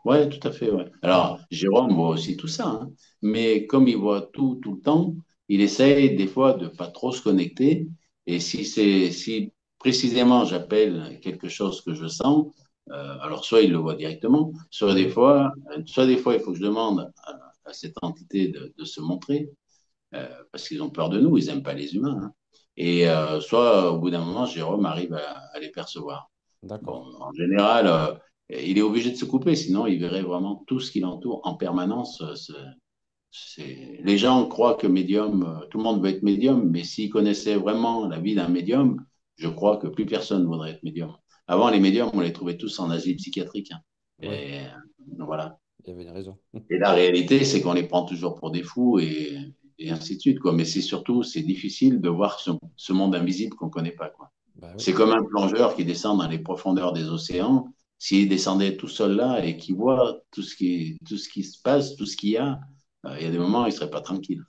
Ouais, tout à fait, ouais. Alors, D'accord. Jérôme voit aussi tout ça, hein. Mais comme il voit tout, tout le temps, il essaye des fois de pas trop se connecter. Et si précisément j'appelle quelque chose que je sens, alors soit il le voit directement, Oui, soit des fois il faut que je demande à cette entité de se montrer, parce qu'ils ont peur de nous, ils n'aiment pas les humains, hein. Et soit au bout d'un moment, Jérôme arrive à les percevoir. d'accord. Bon, en général, il est obligé de se couper, sinon il verrait vraiment tout ce qui l'entoure en permanence. Les gens croient que médium, tout le monde veut être médium, mais s'ils connaissaient vraiment la vie d'un médium, je crois que plus personne ne voudrait être médium. Avant, les médiums, on les trouvait tous en asile psychiatrique, hein. Oui, Et voilà. il y avait une raison. Et la réalité, c'est qu'on les prend toujours pour des fous et ainsi de suite, quoi. Mais c'est surtout, c'est difficile de voir ce monde invisible qu'on ne connaît pas, quoi. Bah oui. C'est comme un plongeur qui descend dans les profondeurs des océans. S'il descendait tout seul là et qu'il voit tout ce qui se passe, tout ce qu'il y a, il y a des moments où il ne serait pas tranquille.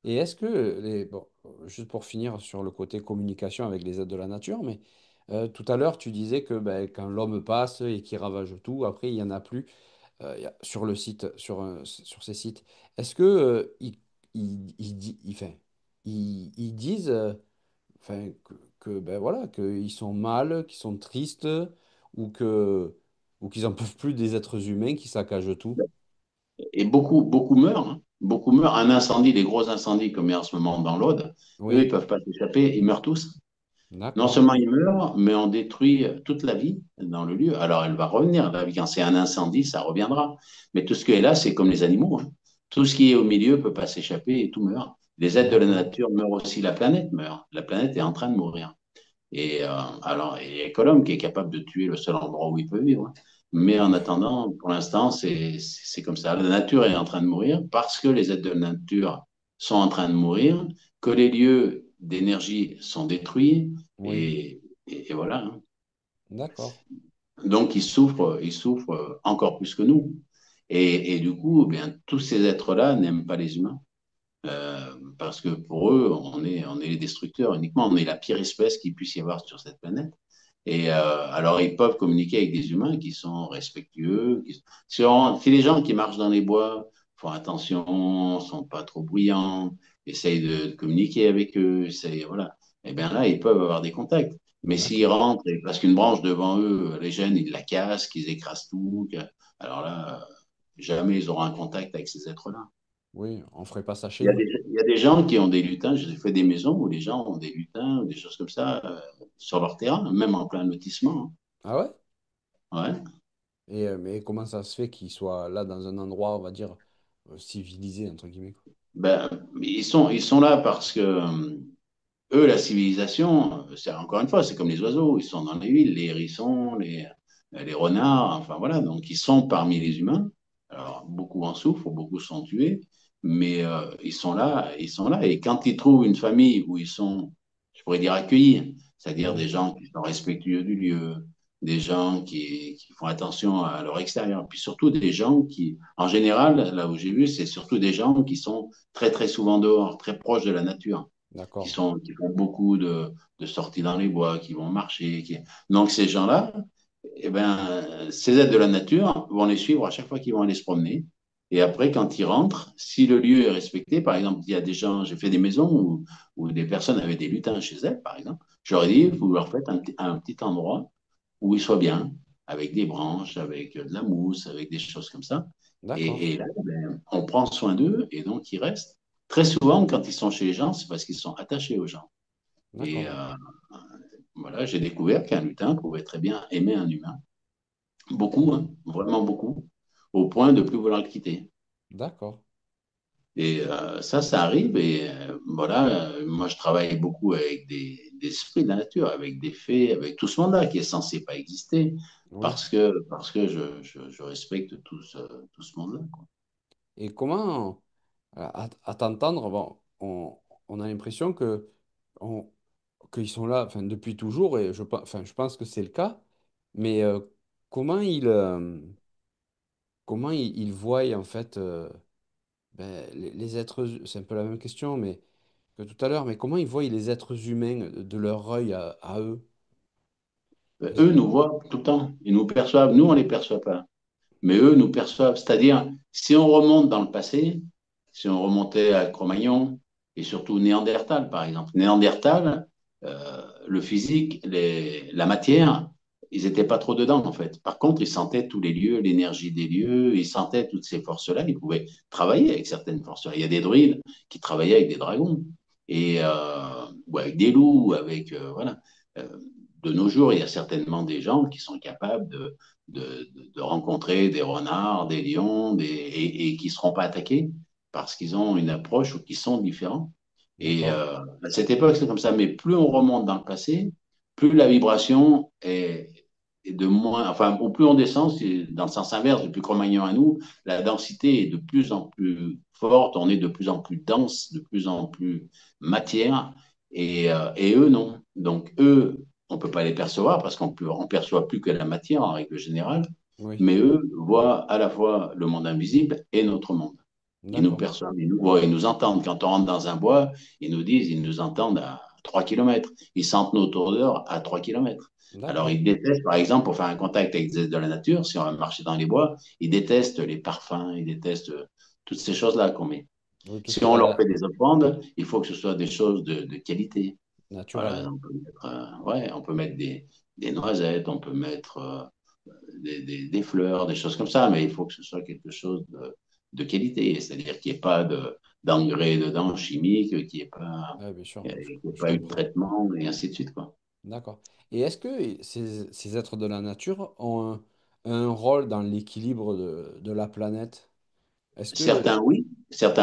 Et est-ce que, bon, juste pour finir sur le côté communication avec les aides de la nature, mais tout à l'heure, tu disais que ben, quand l'homme passe et qu'il ravage tout, après, il n'y en a plus sur le site, sur ces sites. Est-ce que enfin, ils disent enfin, ben voilà, qu'ils sont mal, qu'ils sont tristes ou ou qu'ils en peuvent plus des êtres humains qui saccagent tout? Et beaucoup meurent, hein. Beaucoup meurent. Un incendie, les gros incendies comme il y a en ce moment dans l'Aude, eux, ils ne Oui, peuvent pas s'échapper, ils meurent tous. Non d'accord, seulement ils meurent, mais on détruit toute la vie dans le lieu. Alors elle va revenir, la vie. Quand c'est un incendie, ça reviendra. Mais tout ce qui est là, c'est comme les animaux, hein. Tout ce qui est au milieu ne peut pas s'échapper et tout meurt. Les êtres de la d'accord. nature meurent aussi, la planète meurt. La planète est en train de mourir. Et alors, il n'y a que l'homme qui est capable de tuer le seul endroit où il peut vivre. Mais en attendant, pour l'instant, c'est comme ça. La nature est en train de mourir parce que les êtres de la nature sont en train de mourir, que les lieux d'énergie sont détruits, Oui, et, et voilà, hein. d'accord. Donc, ils souffrent encore plus que nous. Et du coup, eh bien, tous ces êtres-là n'aiment pas les humains. Parce que pour eux, on est les destructeurs uniquement, on est la pire espèce qu'il puisse y avoir sur cette planète. Et alors, ils peuvent communiquer avec des humains qui sont respectueux. Si les gens qui marchent dans les bois font attention, sont pas trop bruyants, essayent de communiquer avec eux, voilà, et bien là, ils peuvent avoir des contacts. Mais s'ils D'accord. rentrent, parce qu'une branche devant eux, les jeunes, ils la cassent, qu'ils écrasent tout, alors là, jamais ils auront un contact avec ces êtres-là. Oui, on ferait pas ça Il chez y a nous. il y a des gens qui ont des lutins. J'ai fait des maisons où les gens ont des lutins ou des choses comme ça sur leur terrain, même en plein lotissement, Ah ouais? hein. Ouais. Et, mais comment ça se fait qu'ils soient là dans un endroit, on va dire, civilisé, entre guillemets, quoi. Ben, ils sont là parce que eux, la civilisation, c'est encore une fois, c'est comme les oiseaux. Ils sont dans les villes, les hérissons, les renards, enfin voilà. Donc, ils sont parmi les humains. Alors, beaucoup en souffrent, beaucoup sont tués, mais ils sont là, ils sont là. Et quand ils trouvent une famille où ils sont, je pourrais dire, accueillis, c'est-à-dire des Oui, gens qui sont respectueux du lieu, des gens qui font attention à leur extérieur, puis surtout des gens qui, en général, là où j'ai vu, c'est surtout des gens qui sont très, très souvent dehors, très proches de la nature, d'accord. qui font beaucoup de sorties dans les bois, qui vont marcher. Donc, ces gens-là, eh ben, ces êtres de la nature vont les suivre à chaque fois qu'ils vont aller se promener. Et après, quand ils rentrent, si le lieu est respecté, par exemple, il y a des gens, j'ai fait des maisons où des personnes avaient des lutins chez elles, par exemple, j'aurais dit, Oui, vous leur faites un petit endroit où ils soient bien, avec des branches, avec de la mousse, avec des choses comme ça. d'accord. Et là, ben, on prend soin d'eux et donc ils restent. Très souvent, quand ils sont chez les gens, c'est parce qu'ils sont attachés aux gens. Et D'accord. voilà, j'ai découvert qu'un lutin pouvait très bien aimer un humain. Beaucoup, hein, vraiment beaucoup, au point de ne plus vouloir le quitter. D'accord. Et ça arrive. Et voilà, moi, je travaille beaucoup avec des esprits de la nature, avec des fées, avec tout ce monde-là qui est censé pas exister, Oui. parce que je respecte tout ce monde-là, quoi. Et comment, à t'entendre, bon, on a l'impression que qu'ils sont là, enfin, depuis toujours, et enfin, je pense que c'est le cas, mais comment ils voient en fait ben, les êtres, c'est un peu la même question mais, que tout à l'heure, mais comment ils voient les êtres humains de leur œil à eux? Est-ce- Eux nous voient tout le temps. Ils nous perçoivent. Nous, on ne les perçoit pas. Mais eux nous perçoivent. C'est-à-dire, si on remonte dans le passé, si on remontait à Cro-Magnon et surtout Néandertal, par exemple. Néandertal, le physique, la matière, ils n'étaient pas trop dedans, en fait. Par contre, ils sentaient tous les lieux, l'énergie des lieux, ils sentaient toutes ces forces-là, ils pouvaient travailler avec certaines forces-là. Il y a des druides qui travaillaient avec des dragons, ou avec des loups, voilà. Euh, de nos jours, il y a certainement des gens qui sont capables de rencontrer des renards, des lions, et qui ne seront pas attaqués parce qu'ils ont une approche ou qu'ils sont différents. Et D'accord, à cette époque, c'est comme ça. Mais plus on remonte dans le passé, plus la vibration est de moins, enfin, au plus on descend, c'est dans le sens inverse, depuis Cro-Magnon à nous, la densité est de plus en plus forte, on est de plus en plus dense, de plus en plus matière, et eux, non. Donc, eux, on ne peut pas les percevoir parce qu'on ne perçoit plus que la matière en règle générale, oui, mais eux voient à la fois le monde invisible et notre monde. Ils nous d'accord, perçoivent, ils nous voient, ils nous entendent. Quand on rentre dans un bois, ils nous disent, ils nous entendent à 3 kilomètres. Ils sentent notre odeur à 3 kilomètres. Alors, d'accord. ils détestent, par exemple, pour faire un contact avec des êtres de la nature, si on va marcher dans les bois, ils détestent les parfums, ils détestent toutes ces choses-là qu'on met. Oui, tout ce Si qui est on leur fait des offrandes, il faut que ce soit des choses de qualité. Voilà, naturel. on peut mettre des noisettes, on peut mettre des fleurs, des choses comme ça, mais il faut que ce soit quelque chose de qualité, c'est-à-dire qu'il n'y ait pas d'engrais dedans chimiques, qu'il n'y ait pas, Oui, bien sûr, qu'il y ait je pas eu de comprends. traitement, et ainsi de suite, quoi. D'accord. Et est-ce que ces êtres de la nature ont un rôle dans l'équilibre de la planète? Est-ce que... Certains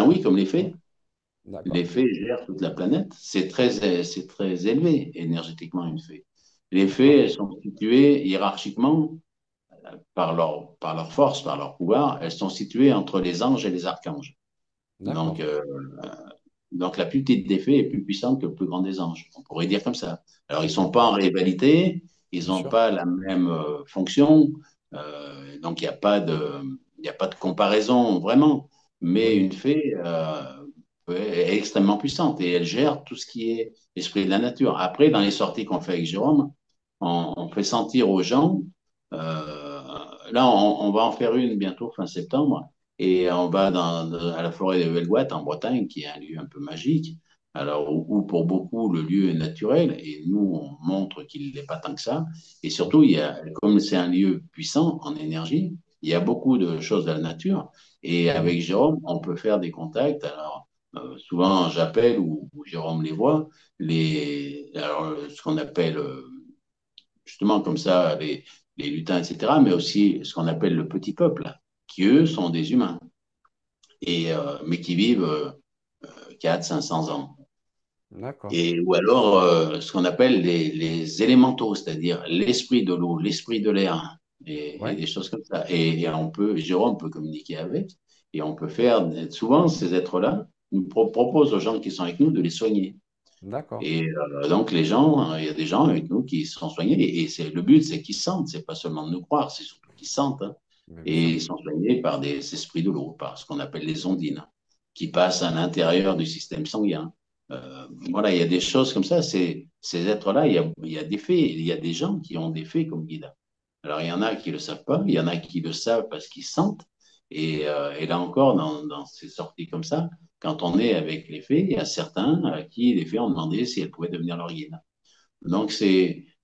oui, comme les Ouais, fées. Les d'accord, fées gèrent toute la planète. C'est très élevé énergétiquement une fée. Les fées, d'accord, elles sont situées hiérarchiquement par leur force, par leur pouvoir, elles sont situées entre les anges et les archanges. Donc, d'accord, donc la plus petite des fées est plus puissante que le plus grand des anges. On pourrait dire comme ça. Alors, ils ne sont d'accord, pas en rivalité, ils bien n'ont sûr. pas la même fonction, donc il n'y a pas de comparaison vraiment. Mais Oui, une fée est extrêmement puissante et elle gère tout ce qui est l'esprit de la nature. Après, dans les sorties qu'on fait avec Jérôme, on fait sentir aux gens, euh, là, on va en faire une bientôt fin septembre, et on va à la forêt de Velguat en Bretagne, qui est un lieu un peu magique. Alors, où pour beaucoup, le lieu est naturel, et nous, on montre qu'il n'est pas tant que ça. Et surtout, comme c'est un lieu puissant en énergie, il y a beaucoup de choses de la nature. Et oui, avec Jérôme, on peut faire des contacts. Alors, souvent, j'appelle ou Jérôme les voit, ce qu'on appelle justement comme ça les lutins, etc., mais aussi ce qu'on appelle le petit peuple, qui eux sont des humains, mais qui vivent 400-500 ans. d'accord, Ou alors ce qu'on appelle les élémentaux, c'est-à-dire l'esprit de l'eau, l'esprit de l'air, et ouais, des choses comme ça. Jérôme peut communiquer avec, et on peut faire, souvent ces êtres-là nous proposent aux gens qui sont avec nous de les soigner. d'accord. Et donc, les gens, il y a des gens avec nous qui se sont soignés. Et le but, c'est qu'ils sentent. C'est pas seulement de nous croire, c'est surtout qu'ils sentent, hein. Mais bien Et sûr, ils sont soignés par des esprits de l'eau, par ce qu'on appelle les ondines, qui passent à l'intérieur du système sanguin. Voilà, il y a des choses comme ça. Ces êtres-là, il y a des fées. Il y a des gens qui ont des fées comme guide. Alors, il y en a qui ne le savent pas. Il y en a qui le savent parce qu'ils sentent. Et là encore, dans ces sorties comme ça, quand on est avec les fées, il y a certains à qui les fées ont demandé si elles pouvaient devenir leur guide. Donc,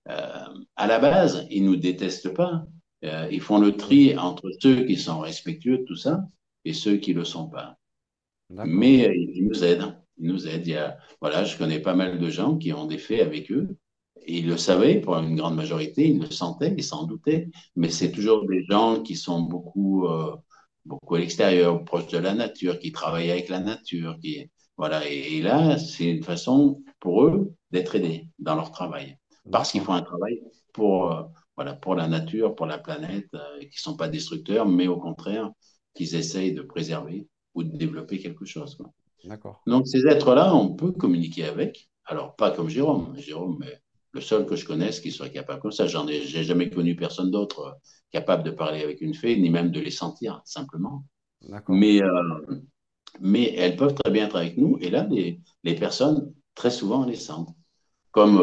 à la base, ils ne nous détestent pas. Ils font le oui, tri entre ceux qui sont respectueux de tout ça et ceux qui ne le sont pas. d'accord, Mais ils nous aident. Ils nous aident. Voilà, je connais pas mal de gens qui ont des faits avec eux. Et ils le savaient pour une grande majorité, ils le sentaient, ils s'en doutaient. Mais c'est oui, toujours des gens qui sont beaucoup à l'extérieur, proches de la nature, qui travaillent avec la nature. Voilà. Et là, c'est une façon pour eux d'être aidés dans leur travail. Parce qu'ils d'accord, font un travail voilà, pour la nature, pour la planète, qui ne sont pas destructeurs, mais au contraire, qu'ils essayent de préserver ou de développer quelque chose, quoi. d'accord. Donc, ces êtres-là, on peut communiquer avec. Alors, pas comme Jérôme. Jérôme est le seul que je connaisse qui soit capable comme ça. J'ai jamais connu personne d'autre capable de parler avec une fée, ni même de les sentir, simplement. D'accord. Mais, mais elles peuvent très bien être avec nous. Et là, les personnes, très souvent, les sentent. Comme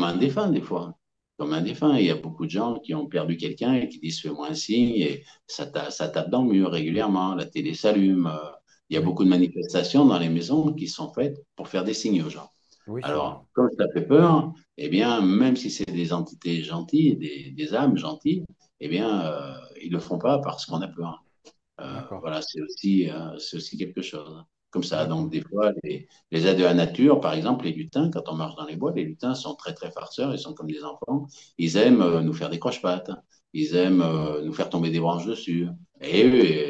un défunt, des fois. Comme un défunt. Il y a beaucoup de gens qui ont perdu quelqu'un et qui disent fais-moi un signe et ça tape dans le mur régulièrement. La télé s'allume. Il y a Oui, beaucoup de manifestations dans les maisons qui sont faites pour faire des signes aux gens. oui, c'est vrai. Alors, comme ça fait peur, eh bien, même si c'est des entités gentilles, des âmes gentilles, eh bien, ils ne le font pas parce qu'on a peur. D'accord. Voilà, c'est aussi quelque chose. Comme ça, donc D'accord. des fois, les aides de la nature, par exemple, les lutins, quand on marche dans les bois, les lutins sont très, très farceurs, ils sont comme des enfants. Ils aiment nous faire des croche-pattes, ils aiment nous faire tomber des branches dessus. Et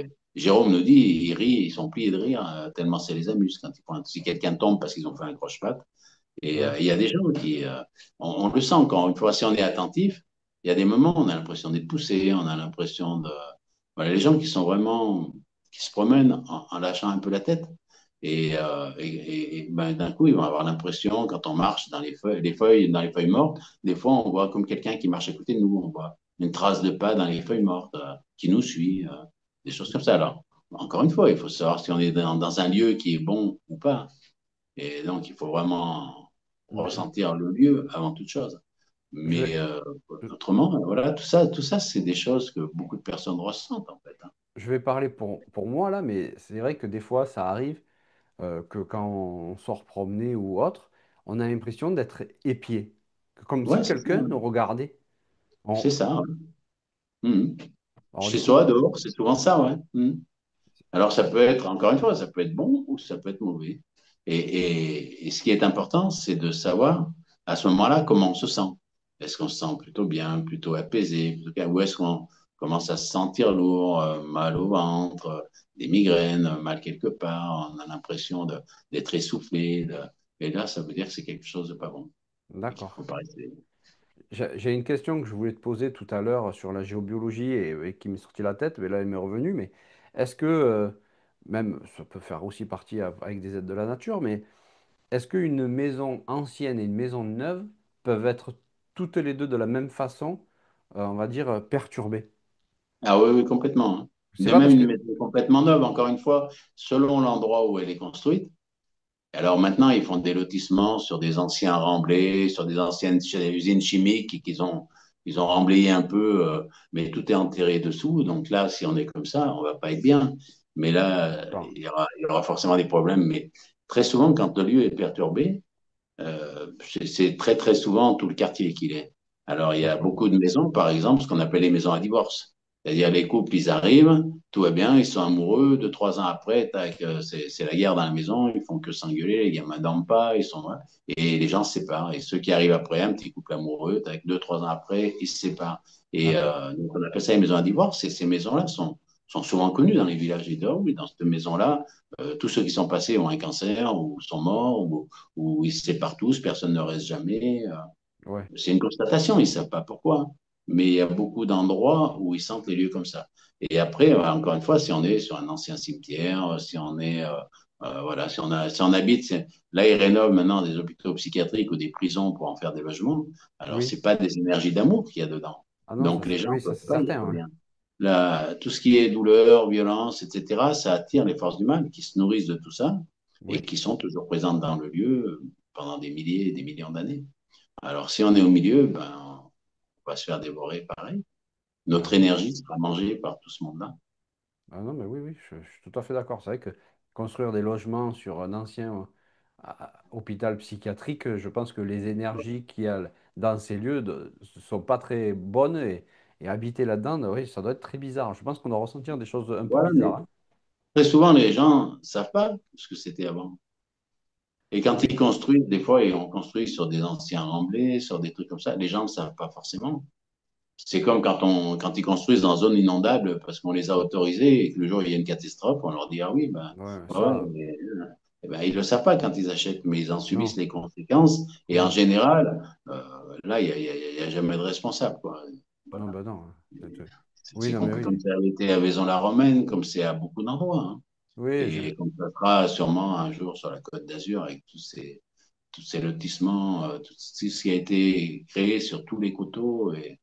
eux, Jérôme nous dit, ils rient, ils sont pliés de rire, tellement ça les amuse quand si quelqu'un tombe parce qu'ils ont fait un croche-patte. Et Oui. il y a des gens qui, on le sent quand une fois, si on est attentif, il y a des moments où on a l'impression d'être poussé, on a l'impression de. Voilà, les gens qui sont vraiment, qui se promènent en lâchant un peu la tête. Ben, d'un coup, ils vont avoir l'impression, quand on marche dans dans les feuilles mortes, des fois, on voit comme quelqu'un qui marche à côté de nous. On voit une trace de pas dans les feuilles mortes qui nous suit, des choses comme ça. Alors, encore une fois, il faut savoir si on est dans un lieu qui est bon ou pas. Et donc, il faut vraiment Je, ressentir le lieu avant toute chose. je Mais vais, je, autrement, voilà, tout ça, c'est des choses que beaucoup de personnes ressentent en fait, hein. je vais parler pour moi là, mais c'est vrai que des fois, ça arrive que quand on sort promener ou autre, on a l'impression d'être épié. Comme si Ouais, c'est ça, quelqu'un hein. nous regardait. C'est On- ça, ouais. Mhm. alors du Chez coup, soi, dehors, c'est souvent ça, ouais. Mhm. Alors, ça peut être, encore une fois, ça peut être bon ou ça peut être mauvais. Et ce qui est important, c'est de savoir à ce moment-là comment on se sent. Est-ce qu'on se sent plutôt bien, plutôt apaisé, ou est-ce qu'on commence à se sentir lourd, mal au ventre, des migraines, mal quelque part, on a l'impression d'être essoufflé. Et là, ça veut dire que c'est quelque chose de pas bon et qu'il d'accord. faut pas rester. J'ai une question que je voulais te poser tout à l'heure sur la géobiologie et qui m'est sortie la tête, mais là, elle m'est revenue. Mais est-ce que, même, ça peut faire aussi partie avec des aides de la nature, mais est-ce qu'une maison ancienne et une maison neuve peuvent être toutes les deux de la même façon, on va dire, perturbées? Ah oui, oui, complètement, hein. C'est Mais pas même parce une que... maison complètement neuve, encore une fois, selon l'endroit où elle est construite. Alors maintenant, ils font des lotissements sur des anciens remblais, sur des anciennes usines chimiques ils ont remblayé un peu, mais tout est enterré dessous. Donc là, si on est comme ça, on va pas être bien. Mais là, D'accord. il y aura forcément des problèmes. Mais très souvent, quand le lieu est perturbé, c'est très très souvent tout le quartier qu'il est. Alors il y a D'accord. beaucoup de maisons, par exemple, ce qu'on appelle les maisons à divorce. C'est-à-dire les couples, ils arrivent, tout va bien, ils sont amoureux, 2, 3 ans après, tac, c'est la guerre dans la maison, ils font que s'engueuler, les gamins dorment pas, ils sont là, et les gens se séparent. Et ceux qui arrivent après, un petit couple amoureux, tac, 2, 3 ans après, ils se séparent. Et D'accord. donc on appelle ça les maisons à divorce, et ces maisons-là sont souvent connues dans les villages. Ils disent, oh oui, dans cette maison-là, tous ceux qui sont passés ont un cancer ou sont morts où ils se séparent tous, personne ne reste jamais. Ouais. C'est une constatation, ils ne savent pas pourquoi. Mais il y a beaucoup d'endroits où ils sentent les lieux comme ça. Et après, encore une fois, si on est sur un ancien cimetière, si on est, voilà, si on habite, là, ils rénovent maintenant des hôpitaux psychiatriques ou des prisons pour en faire des logements. Alors, Oui. c'est pas des énergies d'amour qu'il y a dedans. Ah non, ça, Donc, les gens oui, ne ça peuvent c'est pas y certain. être Ouais. bien. Là, tout ce qui est douleur, violence, etc., ça attire les forces du mal qui se nourrissent de tout ça et Oui. qui sont toujours présentes dans le lieu pendant des milliers et des millions d'années. Alors, si on est au milieu, ben, on va se faire dévorer pareil. Ah Notre oui. énergie sera mangée par tout ce monde-là. Ah non, mais oui, oui, je suis tout à fait d'accord. C'est vrai que construire des logements sur un ancien hôpital psychiatrique, je pense que les énergies qu'il y a dans ces lieux ne sont pas très bonnes et habiter là-dedans, oui, ça doit être très bizarre. Je pense qu'on doit ressentir des choses un peu Voilà, mais bizarres, hein. très souvent, les gens ne savent pas ce que c'était avant. Et quand Oui, ils construisent, des fois, ils ont construit sur des anciens remblais, sur des trucs comme ça. Les gens ne savent pas forcément. C'est comme quand ils construisent dans zone inondable parce qu'on les a autorisés et que le jour où il y a une catastrophe, on leur dit, ah oui, ben, ouais, ouais, ça, eh ben, ils ne le savent pas quand ils achètent, mais ils en subissent non, les conséquences. Et en oui, général, là, il y a jamais de responsable, quoi. non, Voilà. ben non. Oui, C'est non, mais comme oui. ça avait été à Vaison-la-Romaine, comme c'est à beaucoup d'endroits, hein. Oui, Et comme ça sera sûrement un jour sur la Côte d'Azur avec tous ces lotissements, tout ce qui a été créé sur tous les coteaux. Et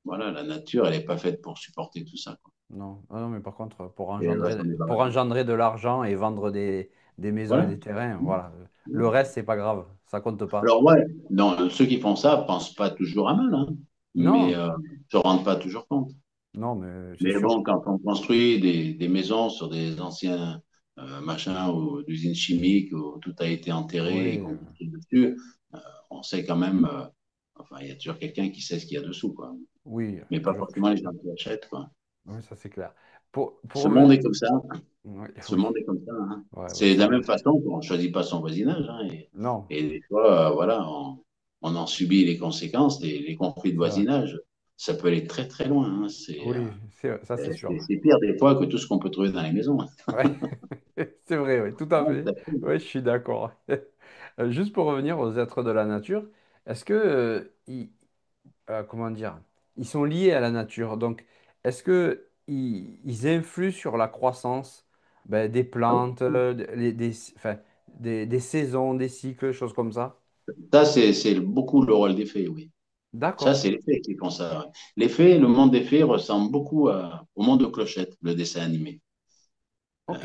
voilà, la nature, elle n'est pas faite pour supporter tout ça, quoi. Non. Ah non, mais par contre, Et elle va s'en pour débarrasser. engendrer de l'argent et vendre des maisons et Voilà. des terrains, voilà. Le reste, c'est pas grave, ça compte pas. Alors, ouais, non, ceux qui font ça ne pensent pas toujours à mal, hein, mais Non, ne se rendent pas toujours compte. non, mais c'est Mais sûr. bon, quand on construit des maisons sur des anciens machins ou d'usines chimiques où tout a été enterré et Oui, qu'on construit dessus, euh, on sait quand même, enfin, il y a toujours quelqu'un qui sait ce qu'il y a dessous, quoi. oui, Mais pas toujours. forcément les gens qui achètent, quoi. Oui, ça c'est clair. Pour Ce monde revenir. est comme ça. Oui, Ce oui, monde est comme ça, hein. ouais, bah, C'est de c'est la vrai. même façon qu'on ne choisit pas son voisinage, hein, Non, et des fois, voilà, on en subit les conséquences, les conflits de c'est vrai. voisinage. Ça peut aller très très loin, hein. Oui, ça c'est sûr. C'est pire des fois que tout ce qu'on peut trouver dans les maisons, hein. Ouais, c'est vrai, oui, tout à Ouais, fait. Oui, je suis d'accord. Juste pour revenir aux êtres de la nature, est-ce que, comment dire, ils sont liés à la nature? Donc, est-ce que ils influent sur la croissance ben, des plantes, enfin, des saisons, des cycles, choses comme ça? ça, c'est beaucoup le rôle des fées, oui. Ça, D'accord. c'est les fées qui font ça. Ouais. Les fées, le monde des fées ressemble beaucoup au monde de Clochette, le dessin animé. Ok.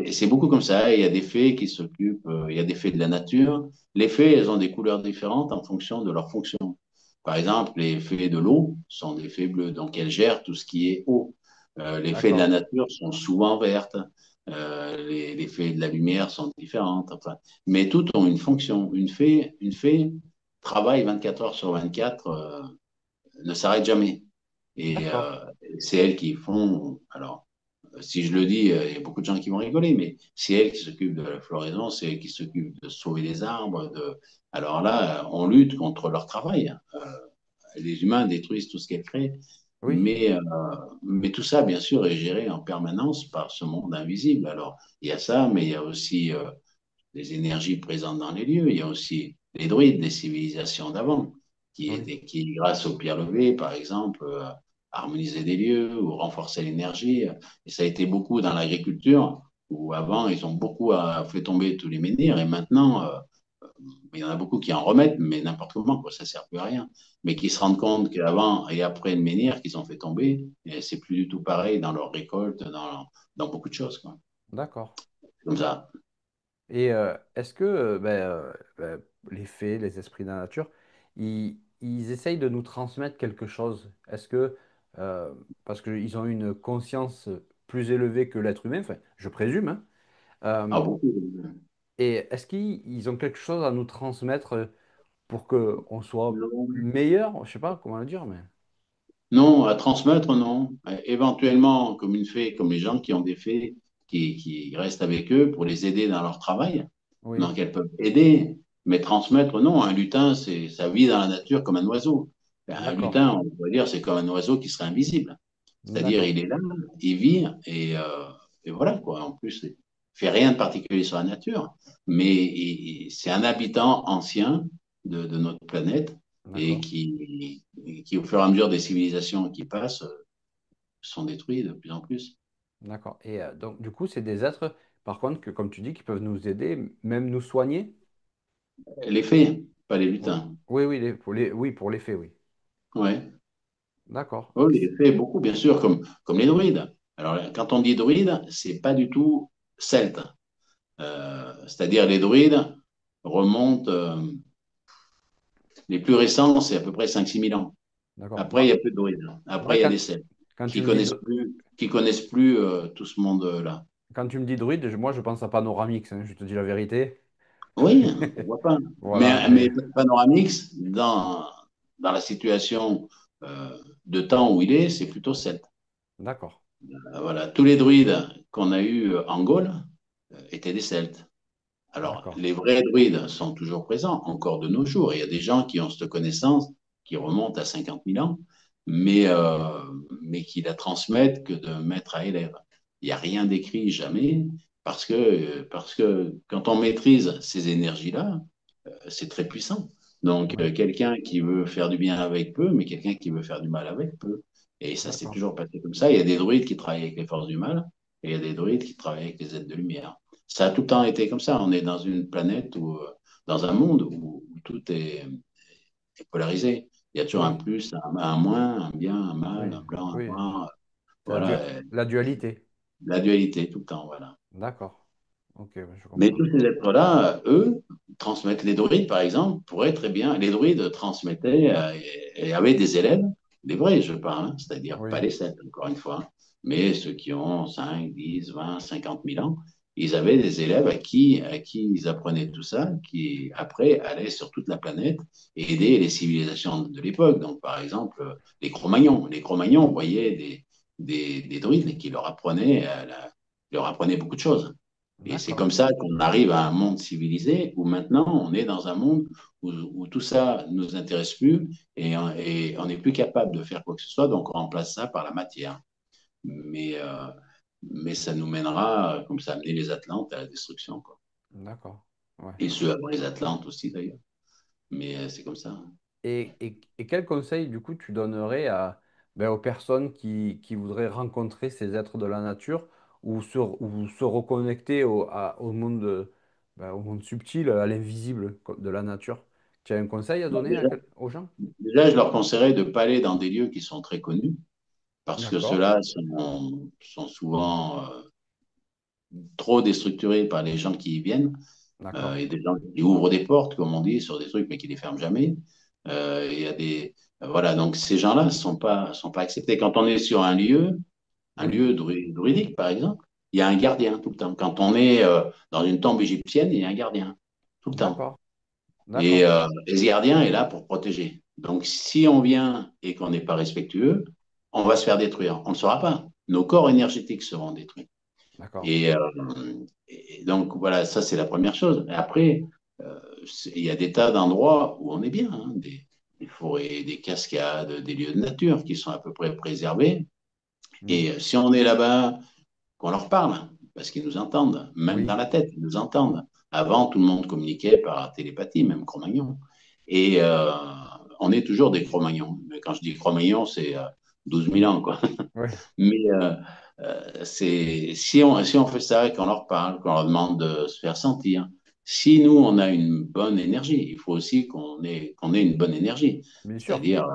C'est beaucoup comme ça. Il y a des fées qui s'occupent, il y a des fées de la nature. Les fées, elles ont des couleurs différentes en fonction de leur fonction. Par exemple, les fées de l'eau sont des fées bleues, donc elles gèrent tout ce qui est eau. Les fées de la D'accord. nature sont souvent vertes. Les fées de la lumière sont différentes. Enfin, mais toutes ont une fonction. Une fée travaille 24 heures sur 24, ne s'arrête jamais. Et D'accord. c'est elles qui font. Alors, si je le dis, il y a beaucoup de gens qui vont rigoler, mais c'est elle qui s'occupe de la floraison, c'est elle qui s'occupe de sauver les arbres. Alors là, on lutte contre leur travail. Les humains détruisent tout ce qu'elles créent, Oui. mais, euh, mais tout ça, bien sûr, est géré en permanence par ce monde invisible. Alors, il y a ça, mais il y a aussi les énergies présentes dans les lieux. Il y a aussi les druides des civilisations d'avant, Oui. qui, grâce aux pierres levées, par exemple, harmonisaient des lieux ou renforçaient l'énergie. Et ça a été beaucoup dans l'agriculture, où avant, ils ont beaucoup fait tomber tous les menhirs, et maintenant, il y en a beaucoup qui en remettent, mais n'importe comment, quoi, ça ne sert plus à rien. Mais qui se rendent compte qu'avant et après le menhir qu'ils ont fait tomber, c'est plus du tout pareil dans leur récolte, dans beaucoup de choses, quoi. D'accord. Comme ça. Et est-ce que les fées, les esprits de la nature, ils essayent de nous transmettre quelque chose? Est-ce que, parce qu'ils ont une conscience plus élevée que l'être humain, enfin, je présume, hein, Ah, euh, beaucoup. et est-ce qu'ils ont quelque chose à nous transmettre pour qu'on soit Non. meilleur? Je sais pas comment le dire, mais Non, à transmettre, non. Éventuellement, comme une fée, comme les gens qui ont des fées qui restent avec eux pour les aider dans leur travail. oui, Donc, elles peuvent aider, mais transmettre, non. Un lutin, ça vit dans la nature comme un oiseau. Un d'accord, lutin, on pourrait dire, c'est comme un oiseau qui serait invisible. C'est-à-dire, d'accord, il est là, il vit, et voilà, quoi. En plus, il fait rien de particulier sur la nature, mais c'est un habitant ancien de notre planète et d'accord, qui, au fur et à mesure des civilisations qui passent, sont détruits de plus en plus. d'accord. Et donc, du coup, c'est des êtres, par contre, que, comme tu dis, qui peuvent nous aider, même nous soigner? Les fées, pas les Oui, lutins. oui, oui, oui, pour les faits, oui. Ouais. D'accord. Oui, les fées, beaucoup, bien sûr, comme les druides. Alors, quand on dit druide, c'est pas du tout celte. C'est-à-dire, les druides remontent, les plus récents, c'est à peu près 5 6 000 ans. D'accord. Après, il n'y a plus de druides. Après, Moi, il y a des celtes quand tu me dis, qui connaissent plus tout ce monde-là. quand tu me dis druide, moi, je pense à Panoramix, hein, je te dis la vérité. Oui, pourquoi pas. Voilà, Mais mais Panoramix, dans la situation de temps où il est, c'est plutôt celte. d'accord, Voilà. Tous les druides qu'on a eus en Gaule étaient des Celtes. Alors, d'accord, les vrais druides sont toujours présents, encore de nos jours. Il y a des gens qui ont cette connaissance qui remonte à 50 000 ans, mais, euh, mais qui la transmettent que de maître à élève. Il n'y a rien d'écrit jamais, parce que quand on maîtrise ces énergies-là, c'est très puissant. Donc, oui, quelqu'un qui veut faire du bien avec peu, mais quelqu'un qui veut faire du mal avec peu. Et ça s'est d'accord, toujours passé comme ça. Il y a des druides qui travaillent avec les forces du mal, et il y a des druides qui travaillent avec les êtres de lumière. Ça a tout le temps été comme ça. On est dans une planète où dans un monde où tout est polarisé. Il y a toujours un Oui, plus, un moins, un bien, un mal, oui, un blanc, un oui. noir. C'est la, Voilà, la dualité. la dualité tout le temps, voilà. D'accord. Ok, ouais, je Mais comprends. tous ces êtres-là, eux, transmettent. Les druides, par exemple, pourraient très bien. Les druides transmettaient et avaient des élèves, des vrais, je parle, hein, c'est-à-dire pas Oui, les sept, encore une fois, hein, mais ceux qui ont 5, 10, 20, 50 000 ans. Ils avaient des élèves à qui ils apprenaient tout ça, qui après allaient sur toute la planète et aider les civilisations de l'époque. Donc, par exemple, les Cro-Magnons. Les Cro-Magnons voyaient des druides qui leur apprenaient beaucoup de choses. Et c'est d'accord, comme ça qu'on arrive à un monde civilisé où maintenant on est dans un monde où tout ça ne nous intéresse plus et on n'est plus capable de faire quoi que ce soit, donc on remplace ça par la matière. Mais, euh, mais ça nous mènera, comme ça a amené les Atlantes à la destruction, quoi. d'accord. Ouais. Et ceux avant les Atlantes aussi d'ailleurs. Mais c'est comme ça. Et quel conseil, du coup, tu donnerais aux personnes qui voudraient rencontrer ces êtres de la nature ou se reconnecter au monde, au monde subtil, à l'invisible de la nature? Tu as un conseil à Bon, donner aux gens? déjà, je leur conseillerais de ne pas aller dans des lieux qui sont très connus parce que D'accord, ceux-là sont souvent trop déstructurés par les gens qui y viennent. d'accord. Il y a des gens qui ouvrent des portes, comme on dit, sur des trucs, mais qui ne les ferment jamais. Il y a des. Voilà, donc ces gens-là ne sont pas acceptés. Quand on est sur un Oui, lieu druidique, par exemple, il y a un gardien tout le temps. Quand on est dans une tombe égyptienne, il y a un gardien tout le temps. d'accord, Et, d'accord, et ce gardien est là pour protéger. Donc si on vient et qu'on n'est pas respectueux, on va se faire détruire. On ne le saura pas. Nos corps énergétiques seront détruits. d'accord. Et, euh, et donc, voilà, ça, c'est la première chose. Et après, il y a des tas d'endroits où on est bien, hein, des forêts, des cascades, des lieux de nature qui sont à peu près préservés. Hmm. Et si on est là-bas, qu'on leur parle, parce qu'ils nous entendent, même dans Oui, la tête, ils nous entendent. Avant, tout le monde communiquait par télépathie, même Cro-Magnon. Et on est toujours des Cro-Magnons. Mais quand je dis Cro-Magnon, c'est 12 000 ans, quoi. oui, Mais si on fait ça, qu'on leur parle, qu'on leur demande de se faire sentir, si nous, on a une bonne énergie, il faut aussi qu'on ait une bonne énergie. bien sûr. C'est-à-dire,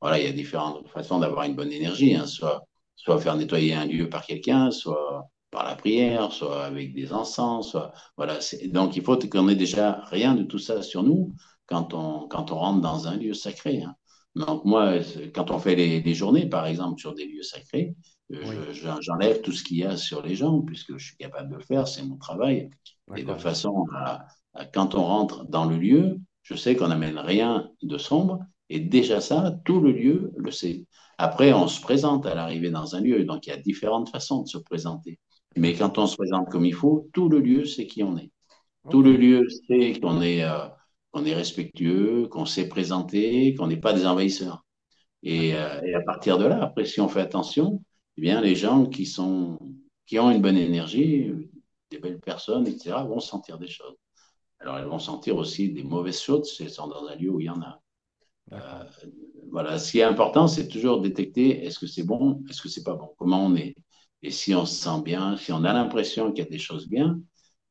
voilà, il y a différentes façons d'avoir une bonne énergie, hein, soit faire nettoyer un lieu par quelqu'un, soit par la prière, soit avec des encens, voilà. Donc, il faut qu'on ait déjà rien de tout ça sur nous quand on rentre dans un lieu sacré, hein. Donc, moi, quand on fait les journées, par exemple, sur des lieux sacrés, Oui, j'enlève tout ce qu'il y a sur les gens, puisque je suis capable de le faire, c'est mon travail. Et de d'accord. façon quand on rentre dans le lieu, je sais qu'on n'amène rien de sombre, et déjà ça, tout le lieu le sait. Après, on se présente à l'arrivée dans un lieu, donc il y a différentes façons de se présenter. Mais Ok, quand on se présente comme il faut, tout le lieu sait qui on est. Tout ok, le lieu sait qu'on est respectueux, qu'on sait présenter, qu'on n'est pas des envahisseurs. d'accord, Et à partir de là, après, si on fait attention, eh bien, les gens qui ont une bonne énergie, des belles personnes, etc., vont sentir des choses. Alors, elles vont sentir aussi des mauvaises choses si elles sont dans un lieu où il y en a. d'accord. Voilà, ce qui est important, c'est toujours détecter est-ce que c'est bon, est-ce que c'est pas bon, comment on est. Et si on se sent bien, si on a l'impression qu'il y a des choses bien,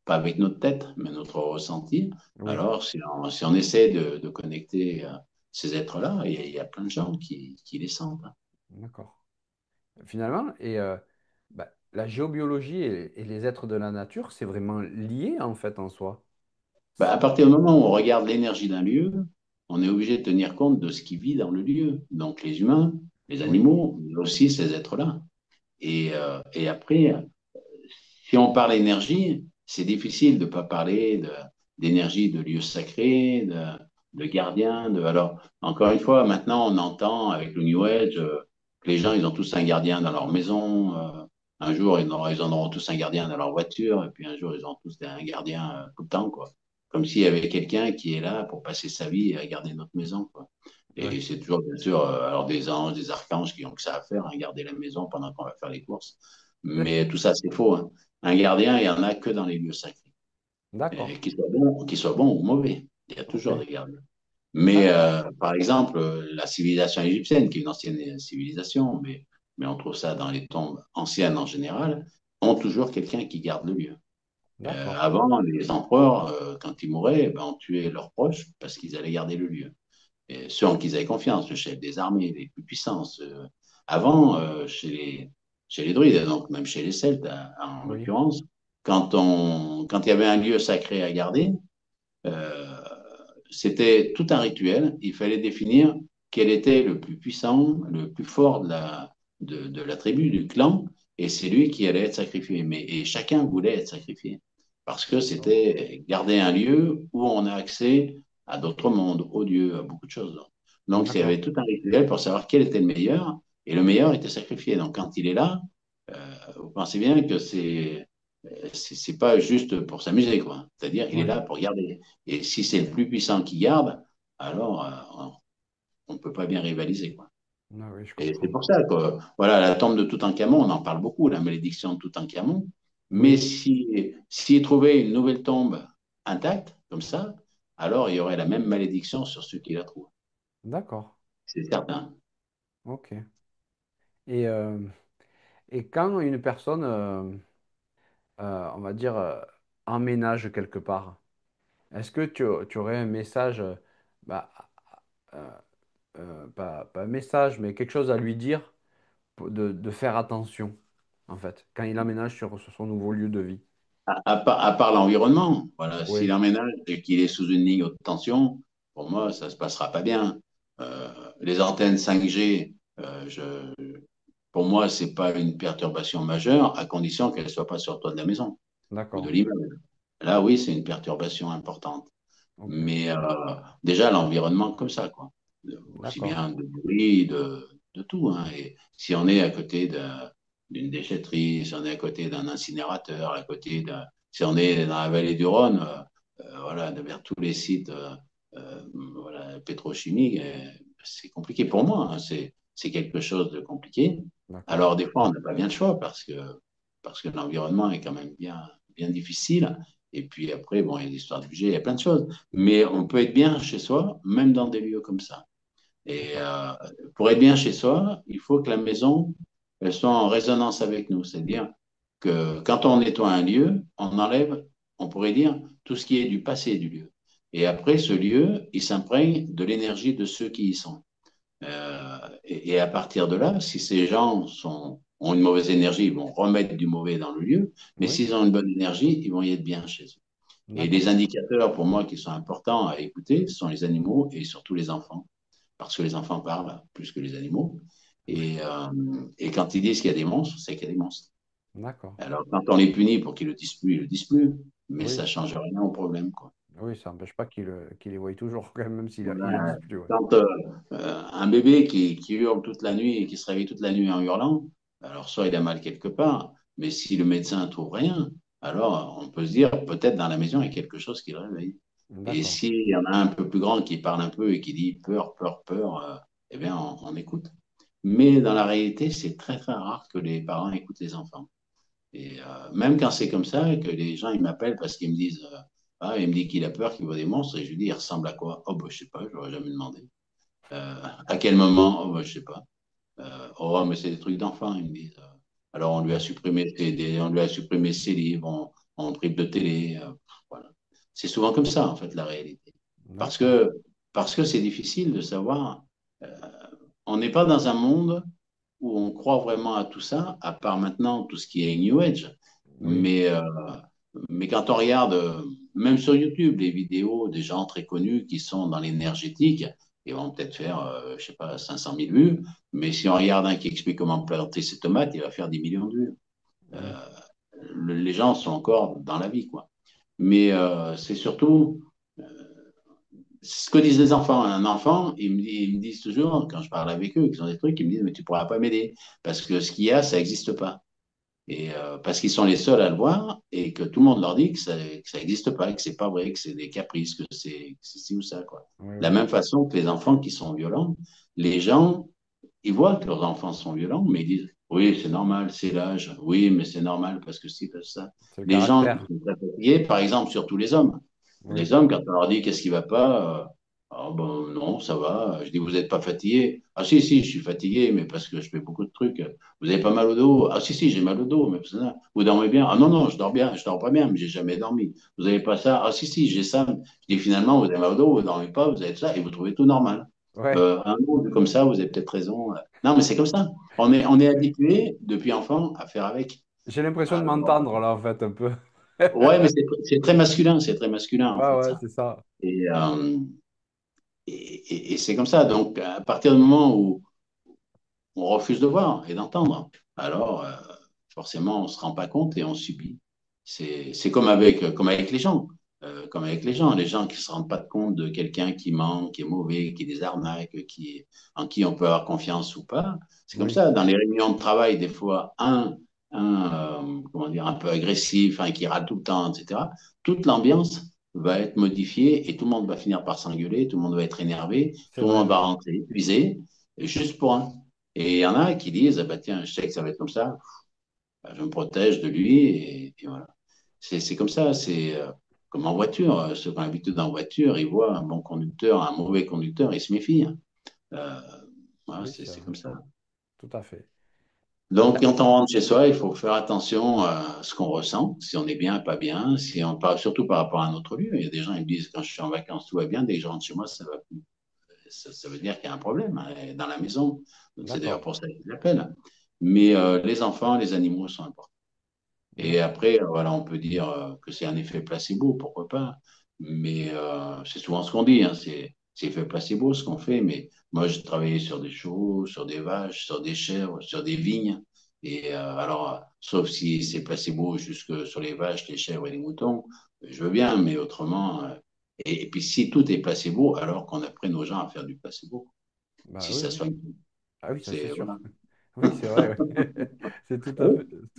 pas avec notre tête, mais notre ressenti, Oui, alors si on essaie de connecter ces êtres-là, il y a plein de gens qui les sentent. d'accord. Finalement, la géobiologie et les êtres de la nature, c'est vraiment lié en fait en soi. Bah, à partir du moment où on regarde l'énergie d'un lieu, on est obligé de tenir compte de ce qui vit dans le lieu. Donc les humains, les Oui, animaux, mais aussi ces êtres-là. Et après, si on parle énergie, c'est difficile de ne pas parler d'énergie de lieux sacrés, de gardiens. Alors, encore une fois, maintenant, on entend avec le New Age que les gens, ils ont tous un gardien dans leur maison. Un jour, ils en auront tous un gardien dans leur voiture. Et puis un jour, ils auront tous un gardien tout le temps, quoi. Comme s'il y avait quelqu'un qui est là pour passer sa vie à garder notre maison, quoi. oui, Et c'est toujours, bien sûr, alors des anges, des archanges qui ont que ça à faire, hein, garder la maison pendant qu'on va faire les courses. Mais tout ça, c'est faux, hein. Un gardien, il n'y en a que dans les lieux sacrés. d'accord, Qu'il soit bon ou mauvais. Il y a ok, toujours des gardiens. Mais d'accord, par exemple, la civilisation égyptienne, qui est une ancienne civilisation, mais on trouve ça dans les tombes anciennes en général, ont toujours quelqu'un qui garde le lieu. D'accord. Avant, les empereurs, quand ils mouraient, ben, on tuait leurs proches parce qu'ils allaient garder le lieu. Et ceux en qui ils avaient confiance, le chef des armées, les plus puissants. Avant, chez les druides, donc même chez les Celtes en Oui. l'occurrence, quand il y avait un lieu sacré à garder, euh, c'était tout un rituel. Il fallait définir quel était le plus puissant, le plus fort de la tribu, du clan, et c'est lui qui allait être sacrifié. Et chacun voulait être sacrifié parce que D'accord. c'était garder un lieu où on a accès à d'autres mondes, aux dieux, à beaucoup de choses. Donc, il y D'accord. avait tout un rituel pour savoir quel était le meilleur, et le meilleur était sacrifié. Donc, quand il est là, euh, vous pensez bien que c'est pas juste pour s'amuser, quoi. C'est-à-dire, il est Oui. là pour garder. Et si c'est le plus puissant qui garde, alors on ne peut pas bien rivaliser, quoi. Ah oui, je Et c'est comprends. pour ça que, voilà, la tombe de Toutankhamon, on en parle beaucoup, la malédiction de Toutankhamon. Mais Oui. s'il trouvait une nouvelle tombe intacte, comme ça, alors il y aurait la même malédiction sur ceux qui la trouvent. D'accord. C'est certain. Ok. Et, euh, et quand une personne, on va dire, emménage quelque part, est-ce que tu aurais un message, bah, euh, pas un message, mais quelque chose à lui dire de faire attention, en fait, quand il emménage sur son nouveau lieu de vie? À part l'environnement, voilà, s'il Oui. emménage et qu'il est sous une ligne haute tension, pour moi, ça ne se passera pas bien. Euh, les antennes 5G, pour moi, ce n'est pas une perturbation majeure, à condition qu'elle ne soit pas sur le toit de la maison ou de D'accord. l'immeuble. Là, oui, c'est une perturbation importante. Ok. Mais déjà, l'environnement comme ça, quoi. Aussi D'accord. bien de bruit, de tout. Hein. Et si on est à côté d'une déchetterie, si on est à côté d'un incinérateur, si on est dans la vallée du Rhône, voilà, vers tous les sites voilà, pétrochimiques, c'est compliqué pour moi. Hein. C'est quelque chose de compliqué. D'accord. Alors, des fois, on n'a pas bien le choix parce que l'environnement est quand même bien difficile. Et puis après, bon, il y a l'histoire du budget, il y a plein de choses. Mais on peut être bien chez soi, même dans des lieux comme ça. Et D'accord. pour être bien chez soi, il faut que la maison elle soit en résonance avec nous. C'est-à-dire que quand on nettoie un lieu, on enlève, on pourrait dire, tout ce qui est du passé du lieu. Et après, ce lieu, il s'imprègne de l'énergie de ceux qui y sont. Et à partir de là, si ces gens ont une mauvaise énergie, ils vont remettre du mauvais dans le lieu. Mais Oui. s'ils ont une bonne énergie, ils vont y être bien chez eux. Et D'accord. les indicateurs, pour moi, qui sont importants à écouter, ce sont les animaux et surtout les enfants, parce que les enfants parlent plus que les animaux. Et quand ils disent qu'il y a des monstres, c'est qu'il y a des monstres. D'accord. Alors, quand on les punit pour qu'ils le disent plus, ils le disent plus, mais ça Oui. ne change rien au problème, quoi. Oui, ça n'empêche pas qu'il les voie toujours, quand même, même s'il il le Voilà. dispute. Ouais. Quand un bébé qui hurle toute la nuit et qui se réveille toute la nuit en hurlant, alors soit il a mal quelque part, mais si le médecin ne trouve rien, alors on peut se dire peut-être dans la maison il y a quelque chose qui le réveille. Et D'accord. s'il y en a un peu plus grand qui parle un peu et qui dit peur, peur, peur, eh bien on écoute. Mais dans la réalité, c'est très très rare que les parents écoutent les enfants. Et même quand c'est comme ça, que les gens ils m'appellent parce qu'ils me disent ah, il me dit qu'il a peur, qu'il voit des monstres, et je lui dis il ressemble à quoi? Oh, bah, je sais pas, je n'aurais jamais demandé. À quel moment? Oh, bah, je sais pas. Oh, mais c'est des trucs d'enfants, ils me disent. Alors, on lui a supprimé ses livres, on prive de télé. Voilà. C'est souvent comme ça, en fait, la réalité. Parce D'accord. que parce que c'est difficile de savoir. euh, on n'est pas dans un monde où on croit vraiment à tout ça, à part maintenant tout ce qui est New Age. Oui. Mais, euh, mais quand on regarde, même sur YouTube, les vidéos des gens très connus qui sont dans l'énergétique, ils vont peut-être faire, je sais pas, 500 000 vues. Mais si on regarde un qui explique comment planter ses tomates, il va faire 10 millions de vues. Oui. Les gens sont encore dans la vie, quoi. Mais c'est surtout ce que disent les enfants. Un enfant, ils me disent toujours, quand je parle avec eux, qu'ils ont des trucs, ils me disent, mais tu ne pourras pas m'aider. Parce que ce qu'il y a, ça n'existe pas. Et parce qu'ils sont les seuls à le voir et que tout le monde leur dit que ça n'existe pas, que c'est pas vrai, que c'est des caprices, que c'est ci ou ça, quoi. Oui, De la oui. même façon que les enfants qui sont violents, les gens, ils voient que leurs enfants sont violents, mais ils disent, oui, c'est normal, c'est l'âge. Oui, mais c'est normal parce que c'est ça. C'est le Les gens qui caractère. sont très fatigués, par exemple, surtout les hommes. Oui. Les hommes, quand on leur dit qu'est-ce qui va pas, Ah bon, non, ça va. Je dis, vous n'êtes pas fatigué? Ah si, si, je suis fatigué, mais parce que je fais beaucoup de trucs. Vous avez pas mal au dos? Ah si, si, j'ai mal au dos, mais parce que ça, vous dormez bien? Ah non, non, je dors bien, je dors pas bien, mais j'ai jamais dormi. Vous avez pas ça? Ah si, si, j'ai ça. Je dis, finalement, vous avez mal au dos, vous dormez pas, vous avez ça, et vous trouvez tout normal. Ouais, Un jour, vu comme ça, vous avez peut-être raison. Non, mais c'est comme ça. On est habitué, depuis enfant, à faire avec. j'ai l'impression de Alors, m'entendre là en fait un peu. ouais, mais c'est c'est très masculin, en Ouais, fait, ouais, ça. c'est ça. Et, et c'est comme ça. Donc, à partir du moment où on refuse de voir et d'entendre, alors forcément, on ne se rend pas compte et on subit. C'est comme avec les gens. Comme avec les gens qui ne se rendent pas compte de quelqu'un qui ment, qui est mauvais, qui est des arnaques, en qui on peut avoir confiance ou pas. C'est comme Oui, ça. Dans les réunions de travail, des fois, comment dire, un peu agressif, un qui râle tout le temps, etc. Toute l'ambiance va être modifiée et tout le monde va finir par s'engueuler, tout le monde va être énervé, c'est tout le vrai, monde va oui. rentrer épuisé, juste pour un. Et il y en a qui disent, ah bah tiens, je sais que ça va être comme ça, bah, je me protège de lui, et voilà. C'est comme ça, c'est comme en voiture. Ceux qui ont l'habitude en voiture, ils voient un bon conducteur, un mauvais conducteur, ils se méfient. Euh, voilà, Oui, c'est c'est vrai. comme ça. Tout à fait. Donc, quand on rentre chez soi, il faut faire attention à ce qu'on ressent, si on est bien, pas bien, si on parle surtout par rapport à un autre lieu. Il y a des gens qui me disent, quand je suis en vacances, tout va bien, dès que je rentre chez moi, ça va plus. Ça veut dire qu'il y a un problème hein, dans la maison. Donc, c'est d'ailleurs D'accord. pour ça qu'ils l'appellent. Mais les enfants, les animaux sont importants. Et D'accord. après, voilà, on peut dire que c'est un effet placebo, pourquoi pas. Mais c'est souvent ce qu'on dit, hein, c'est effet placebo ce qu'on fait. Mais moi, j'ai travaillé sur des chevaux, sur des vaches, sur des chèvres, sur des vignes. Et sauf si c'est placebo jusque sur les vaches, les chèvres et les moutons, je veux bien, mais autrement. Et puis si tout est placebo, alors qu'on apprenne aux gens à faire du placebo, Bah si oui, ça oui. soigne. Ah oui, ça c'est C'est sûr. voilà. Oui, c'est vrai, oui. C'est tout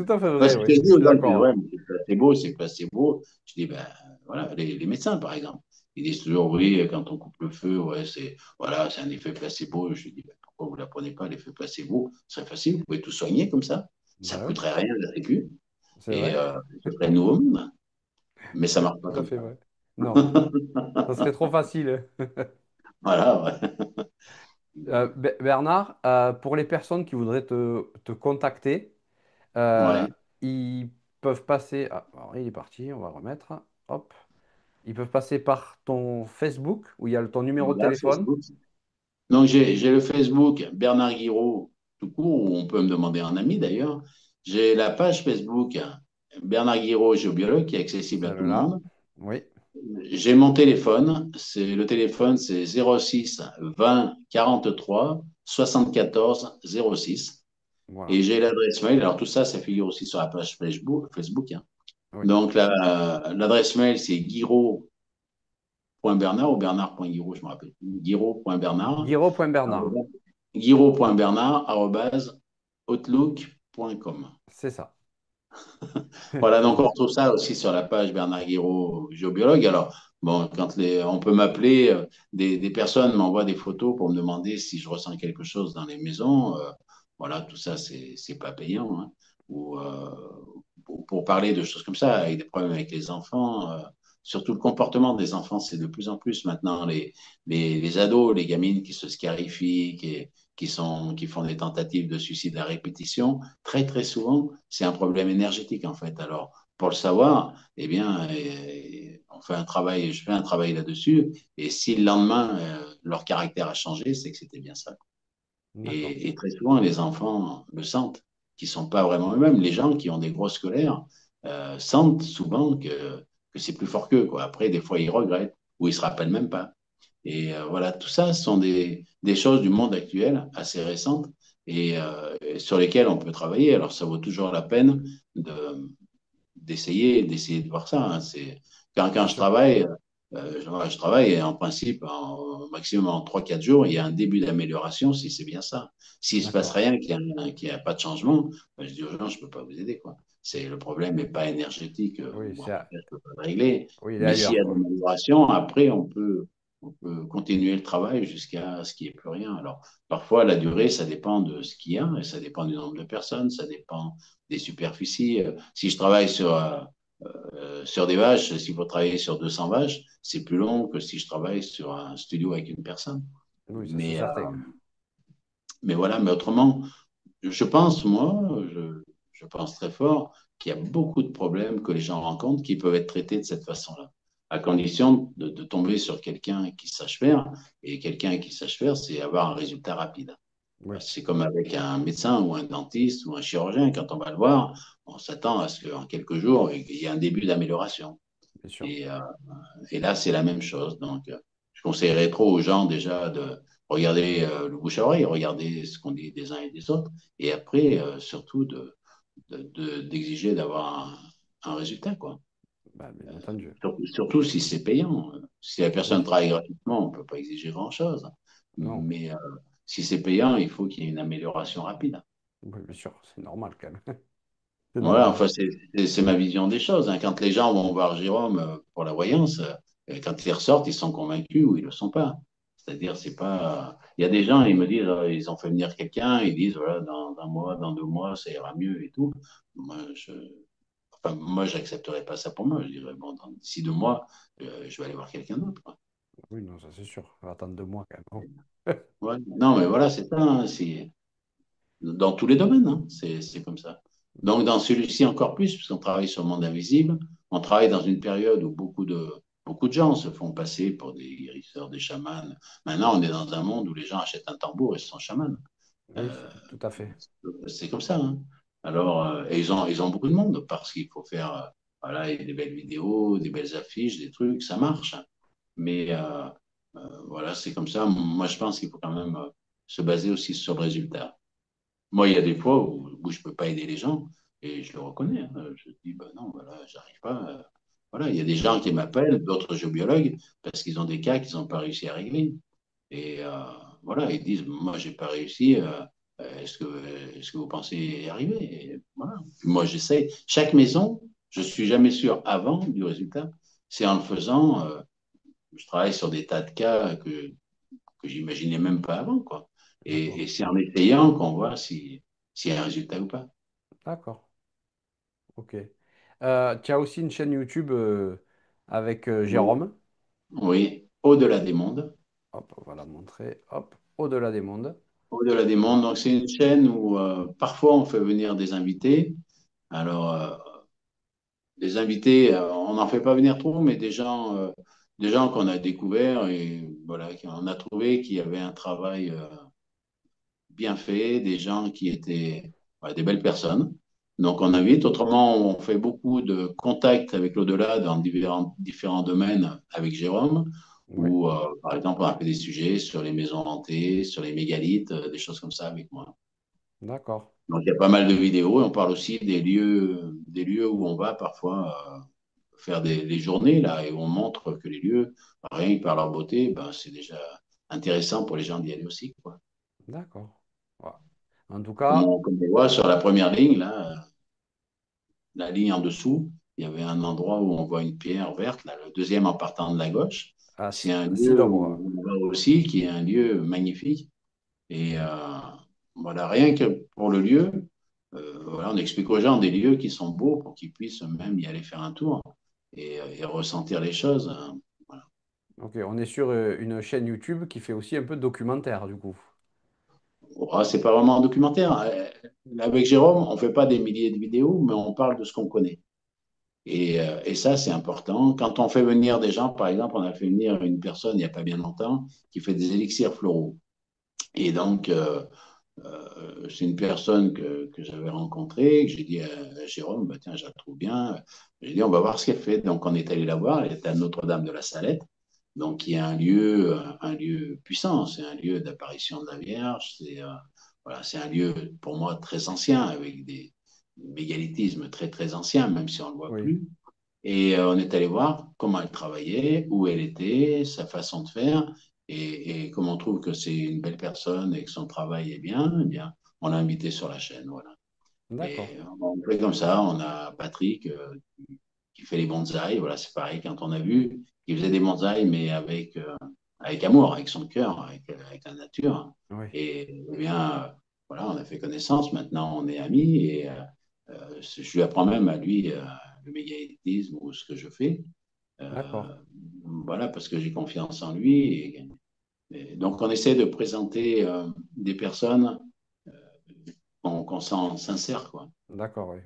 à fait Parce vrai, que oui. je Je dis suis aux gens, ils disent, d'accord. ouais, mais c'est placebo, c'est placebo. Je dis, ben voilà, les médecins, par exemple, ils disent toujours, oui, quand on coupe le feu, ouais, voilà, c'est un effet placebo. Je dis, ben, pourquoi vous ne l'apprenez pas, l'effet placebo? Ce serait facile, vous pouvez tout soigner comme ça ne Bah oui, coûterait rien à la Sécu, c'est et vrai. ce serait le nouveau monde. Mais ça ne C'est marche pas tout à comme fait ça. vrai. Non, ça serait trop facile. Voilà, ouais. Bernard, pour les personnes qui voudraient te contacter, euh, Ouais. ils peuvent passer. Ah, alors, il est parti, on va le remettre. Hop. Ils peuvent passer par ton Facebook où il y a ton numéro de Voilà, téléphone. Facebook. Donc, j'ai le Facebook Bernard Guiraud, tout court, où on peut me demander un ami d'ailleurs. J'ai la page Facebook Bernard Guiraud, géobiologue, qui est accessible à tout le Celle-là. monde. Oui, J'ai mon téléphone, le téléphone, c'est 06 20 43 74 06. voilà. Et j'ai l'adresse mail. Alors, tout ça, ça figure aussi sur la page Facebook, hein. Oui. Donc, l'adresse mail, c'est guiraud.bernard ou bernard.guiraud, je me rappelle plus. Guiraud.bernard Guiraud.bernard. guiraud.bernard@outlook.com. C'est ça. Voilà, C'est donc on ça. retrouve ça aussi sur la page Bernard Guiraud, géobiologue. Alors, bon, on peut m'appeler, des personnes m'envoient des photos pour me demander si je ressens quelque chose dans les maisons. Voilà, tout ça, c'est pas payant, hein. Ou pour parler de choses comme ça, avec des problèmes avec les enfants, surtout le comportement des enfants, c'est de plus en plus maintenant les ados, les gamines qui se scarifient, qui font des tentatives de suicide à répétition. Très, très souvent, c'est un problème énergétique, en fait. Alors, pour le savoir, eh bien, je fais un travail là-dessus. Et si le lendemain, leur caractère a changé, c'est que c'était bien ça. D'accord. Et très souvent, les enfants le sentent, qui ne sont pas vraiment eux-mêmes. Les gens qui ont des grosses colères sentent souvent que c'est plus fort qu'eux, quoi. Après, des fois, ils regrettent ou ils ne se rappellent même pas. Et voilà, tout ça ce sont des choses du monde actuel assez récentes et sur lesquelles on peut travailler. Alors, ça vaut toujours la peine d'essayer de voir ça, hein. Quand Bien je sûr. travaille, je travaille et en principe, au maximum en 3 4 jours, il y a un début d'amélioration si c'est bien ça. S'il ne se passe D'accord. rien, qu'il n'y a pas de changement, ben, je dis aux gens, je ne peux pas vous aider, quoi. Le problème n'est pas énergétique, Oui, ou en tout cas, je ne peux pas le régler. oui, il est Mais s'il y ailleurs, a de quoi. l'amélioration, après, on peut continuer le travail jusqu'à ce qu'il n'y ait plus rien. Alors, parfois, la durée, ça dépend de ce qu'il y a, et ça dépend du nombre de personnes, ça dépend des superficies. Si je travaille Sur des vaches, s'il faut travailler sur 200 vaches, c'est plus long que si je travaille sur un studio avec une personne. Oui, ça c'est Mais, certain. mais voilà, mais autrement, je pense, moi, je pense très fort qu'il y a beaucoup de problèmes que les gens rencontrent qui peuvent être traités de cette façon-là, à condition de tomber sur quelqu'un qui sache faire. Et quelqu'un qui sache faire, c'est avoir un résultat rapide. Oui, C'est comme avec un médecin ou un dentiste ou un chirurgien. Quand on va le voir, on s'attend à ce qu'en quelques jours, il y ait un début d'amélioration. bien sûr. Et, là, c'est la même chose. Donc, je conseillerais trop aux gens déjà de regarder le bouche à oreille, regarder ce qu'on dit des uns et des autres, et après, surtout, d'exiger d'avoir un résultat, quoi. Bah, bien entendu. Surtout si c'est payant. Si la personne Oui, travaille gratuitement, on ne peut pas exiger grand-chose. non. Mais si c'est payant, il faut qu'il y ait une amélioration rapide. Oui, bien sûr, c'est normal quand même. C'est Voilà, normal. enfin, c'est ma vision des choses, hein. Quand les gens vont voir Jérôme pour la voyance, quand ils ressortent, ils sont convaincus ou ils ne le sont pas. C'est-à-dire, c'est pas. Il y a des gens, ils me disent, ils ont fait venir quelqu'un, ils disent, voilà, dans un mois, dans 2 mois, ça ira mieux et tout. Moi, moi, j'accepterais pas ça pour moi. Je dirais, bon, d'ici 2 mois, je vais aller voir quelqu'un d'autre, quoi. Oui, non, ça c'est sûr. On va attendre 2 mois quand même. Oh. Ouais. Non, mais voilà, c'est ça, hein. Dans tous les domaines, hein. C'est comme ça. Donc, dans celui-ci encore plus, puisqu'on travaille sur le monde invisible, on travaille dans une période où beaucoup de gens se font passer pour des guérisseurs, des chamans. Maintenant, on est dans un monde où les gens achètent un tambour et sont chamans. Oui, tout à fait. C'est comme ça, hein. Alors, et ils ont beaucoup de monde parce qu'il faut faire voilà, et des belles vidéos, des belles affiches, des trucs, ça marche. Mais voilà, c'est comme ça. Moi, je pense qu'il faut quand même se baser aussi sur le résultat. Moi, il y a des fois où je ne peux pas aider les gens et je le reconnais, hein. Je dis, ben non, voilà, j'arrive pas. Voilà, il y a des gens qui D'accord. m'appellent, d'autres géobiologues, parce qu'ils ont des cas qu'ils n'ont pas réussi à régler. Et voilà, ils disent, moi, j'ai pas réussi. Est-ce que vous pensez y arriver? Et voilà. Puis moi, j'essaie. Chaque maison, je suis jamais sûr avant du résultat. C'est en le faisant. Je travaille sur des tas de cas que j'imaginais même pas avant, quoi. D'accord. Et c'est en essayant qu'on voit s'il y a un résultat ou pas. D'accord. Ok. Tu as aussi une chaîne YouTube avec Oui, Jérôme. oui. Au-delà des mondes. Hop, on va la montrer. Hop, au-delà des mondes. Au-delà des mondes. Donc, c'est une chaîne où parfois on fait venir des invités. Alors, des invités, on n'en fait pas venir trop, mais des gens qu'on a découverts et voilà, on a trouvé qu'il y avait un travail bien fait, des gens qui étaient des belles personnes. Donc, on invite. Autrement, on fait beaucoup de contacts avec l'au-delà dans différents domaines avec Jérôme, Oui, où, par exemple, on a fait des sujets sur les maisons hantées, sur les mégalithes, des choses comme ça avec moi. d'accord. Donc, il y a pas mal de vidéos et on parle aussi des lieux où on va parfois faire des journées là et où on montre que les lieux, rien que par leur beauté, ben, c'est déjà intéressant pour les gens d'y aller aussi, quoi. D'accord. Voilà. En tout Comme cas, on voit sur la première ligne, là, la ligne en dessous, il y avait un endroit où on voit une pierre verte, là, le deuxième en partant de la gauche. C'est un à lieu Cidobre. où on va aussi, qui est un lieu magnifique. Et voilà, rien que pour le lieu, voilà, on explique aux gens des lieux qui sont beaux pour qu'ils puissent même y aller faire un tour et ressentir les choses, hein. Voilà. Ok, on est sur une chaîne YouTube qui fait aussi un peu de documentaire, du coup. Oh, c'est pas vraiment un documentaire. Avec Jérôme, on fait pas des milliers de vidéos, mais on parle de ce qu'on connaît. Et ça, c'est important. Quand on fait venir des gens, par exemple, on a fait venir une personne il n'y a pas bien longtemps qui fait des élixirs floraux. Et donc, c'est une personne que j'avais rencontrée, que j'ai dit à Jérôme, bah, tiens, je la trouve bien. J'ai dit, on va voir ce qu'elle fait. Donc, on est allé la voir. Elle est à Notre-Dame de la Salette, donc qui est un lieu puissant. C'est un lieu d'apparition de la Vierge. Voilà, c'est un lieu, pour moi, très ancien, avec des mégalithismes très, très anciens, même si on ne le voit Oui, plus. Et on est allé voir comment elle travaillait, où elle était, sa façon de faire. Et comme on trouve que c'est une belle personne et que son travail est bien, eh bien, on l'a invité sur la chaîne. Voilà. d'accord. Et on fait comme ça. On a Patrick qui fait les bonsaïs. Voilà, c'est pareil. Quand on a vu qu'il faisait des bonsaïs, mais avec amour, avec son cœur, avec la nature. Oui, Et eh bien, voilà, on a fait connaissance. Maintenant, on est amis. Et je lui apprends même à lui. le médiatisme ou ce que je fais. D'accord, Euh, voilà, parce que j'ai confiance en lui. Et donc, on essaie de présenter des personnes qu'on sent sincères, quoi, d'accord, oui.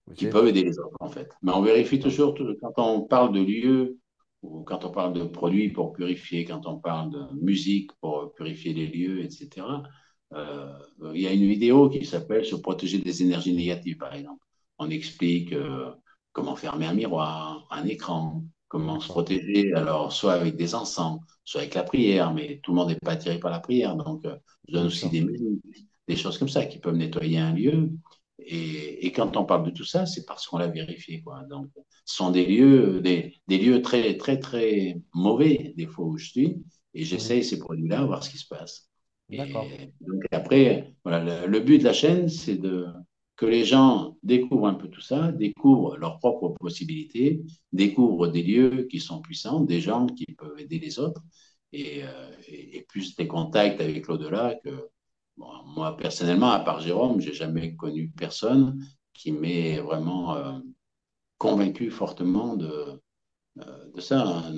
Vous qui essayez de peuvent aider les autres, en fait. Mais on vérifie toujours, quand on parle de lieux, ou quand on parle de produits pour purifier, quand on parle de musique pour purifier les lieux, etc. Euh, il y a une vidéo qui s'appelle Se protéger des énergies négatives, par exemple. On explique comment fermer un miroir, un écran, comment se D'accord, protéger, alors soit avec des encens, soit avec la prière, mais tout le monde n'est pas attiré par la prière. Donc, je donne bien aussi sûr. des musiques, des choses comme ça qui peuvent nettoyer un lieu. Et quand on parle de tout ça, c'est parce qu'on l'a vérifié, quoi. Donc, ce sont des lieux très, très, très mauvais, des fois où je suis, et Oui, j'essaye ces produits-là, voir ce qui se passe. d'accord, Et donc, après, voilà, le but de la chaîne, c'est que les gens découvrent un peu tout ça, découvrent leurs propres possibilités, découvrent des lieux qui sont puissants, des gens qui peuvent aider les autres, et plus des contacts avec l'au-delà que, bon, moi, personnellement, à part Jérôme, j'ai jamais connu personne qui m'ait vraiment convaincu fortement de ça, hein.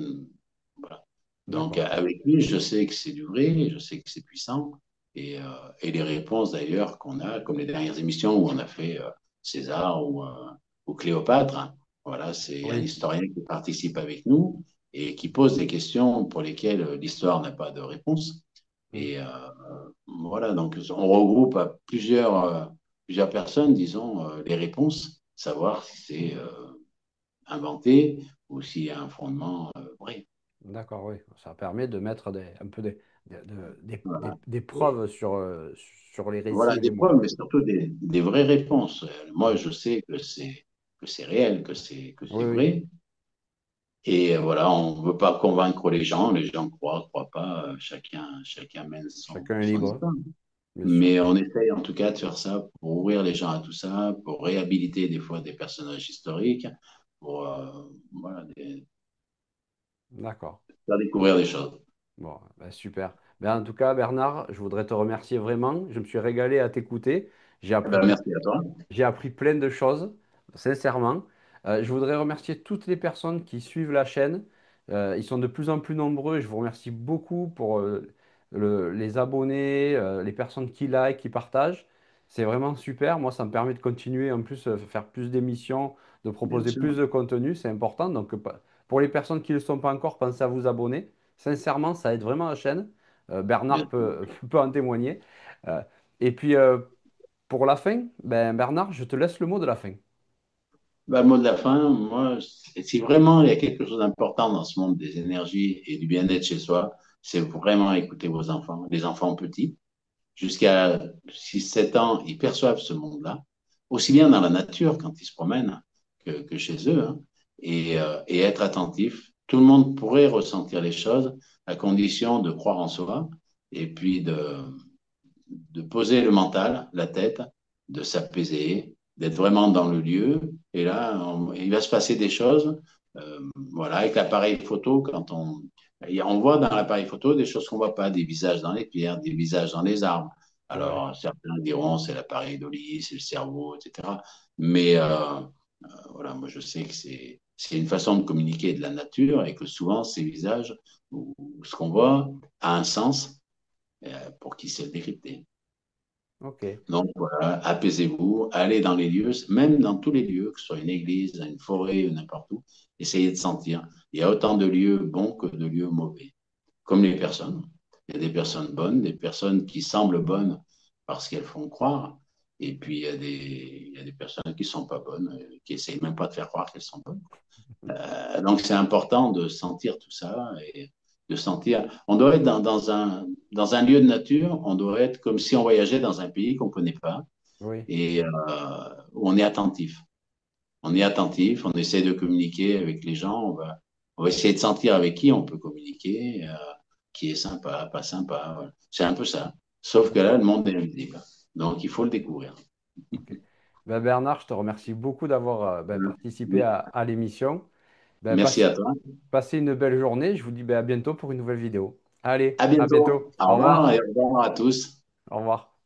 Voilà. Donc, d'accord. avec lui, je sais que c'est du vrai, je sais que c'est puissant. Et les réponses, d'ailleurs, qu'on a, comme les dernières émissions où on a fait César ou Cléopâtre, hein, voilà, c'est un Oui, historien qui participe avec nous et qui pose des questions pour lesquelles l'histoire n'a pas de réponse. mm, Et voilà, donc on regroupe à plusieurs personnes, disons, les réponses, savoir si c'est inventé ou s'il y a un fondement vrai. d'accord, oui. Ça permet de mettre un peu Voilà. des Et preuves sur les récits voilà, et les des mots. preuves, mais surtout des vraies réponses. Moi, Mm. je sais que c'est réel, que c'est Oui, oui, vrai. Et voilà, on ne veut pas convaincre les gens croient pas, chacun mène chacun est son libre, histoire. bien sûr. Mais on essaye en tout cas de faire ça pour ouvrir les gens à tout ça, pour réhabiliter des fois des personnages historiques, pour voilà, D'accord. faire découvrir des choses. Bon, ben, super. Ben, en tout cas, Bernard, je voudrais te remercier vraiment. Je me suis régalé à t'écouter. J'ai Eh appris ben, merci à toi. J'ai appris plein de choses, sincèrement. Je voudrais remercier toutes les personnes qui suivent la chaîne. Ils sont de plus en plus nombreux et je vous remercie beaucoup pour les abonnés, les personnes qui like, qui partagent. C'est vraiment super. Moi, ça me permet de continuer en plus, faire plus d'émissions, de Bien proposer sûr. plus de contenu. C'est important. Donc, pour les personnes qui ne le sont pas encore, pensez à vous abonner. Sincèrement, ça aide vraiment la chaîne. Bien Bernard sûr. peut en témoigner. Euh, et puis, pour la fin, ben Bernard, je te laisse le mot de la fin. Bah, le mot de la fin, moi, si vraiment il y a quelque chose d'important dans ce monde des énergies et du bien-être chez soi, c'est vraiment écouter vos enfants, les enfants petits. Jusqu'à 6 7 ans, ils perçoivent ce monde-là, aussi bien dans la nature quand ils se promènent que chez eux, hein, et être attentif. Tout le monde pourrait ressentir les choses à condition de croire en soi et puis de poser le mental, la tête, de s'apaiser, d'être vraiment dans le lieu. Et là, il va se passer des choses. Voilà, avec l'appareil photo, on voit dans l'appareil photo des choses qu'on ne voit pas, des visages dans les pierres, des visages dans les arbres. C'est vrai. Alors, certains diront c'est l'appareil d'Oli, c'est le cerveau, etc. Mais voilà, moi je sais que c'est une façon de communiquer de la nature et que souvent ces visages ou ce qu'on voit a un sens pour qui sait le décrypter. Ok. Donc voilà, apaisez-vous, allez dans les lieux, même dans tous les lieux, que ce soit une église, une forêt ou n'importe où, essayez de sentir. Il y a autant de lieux bons que de lieux mauvais, comme les personnes. Il y a des personnes bonnes, des personnes qui semblent bonnes parce qu'elles font croire, et puis il y a des personnes qui ne sont pas bonnes, qui essayent même pas de faire croire qu'elles sont bonnes. Donc c'est important de sentir tout ça et de sentir. On doit être dans un lieu de nature, on doit être comme si on voyageait dans un pays qu'on ne connaît pas Oui. et où on est attentif. On est attentif, on essaie de communiquer avec les gens, on va essayer de sentir avec qui on peut communiquer, qui est sympa, pas sympa. Voilà. C'est un peu ça. Sauf que là, le D'accord. monde est invisible. Donc il faut le découvrir. Ok. Ben, Bernard, je te remercie beaucoup d'avoir ben, participé à l'émission. Ben, Merci à toi. passez une belle journée. Je vous dis ben, à bientôt pour une nouvelle vidéo. Allez, À à bientôt. bientôt. Au Au revoir et revoir. au revoir à tous. Au revoir.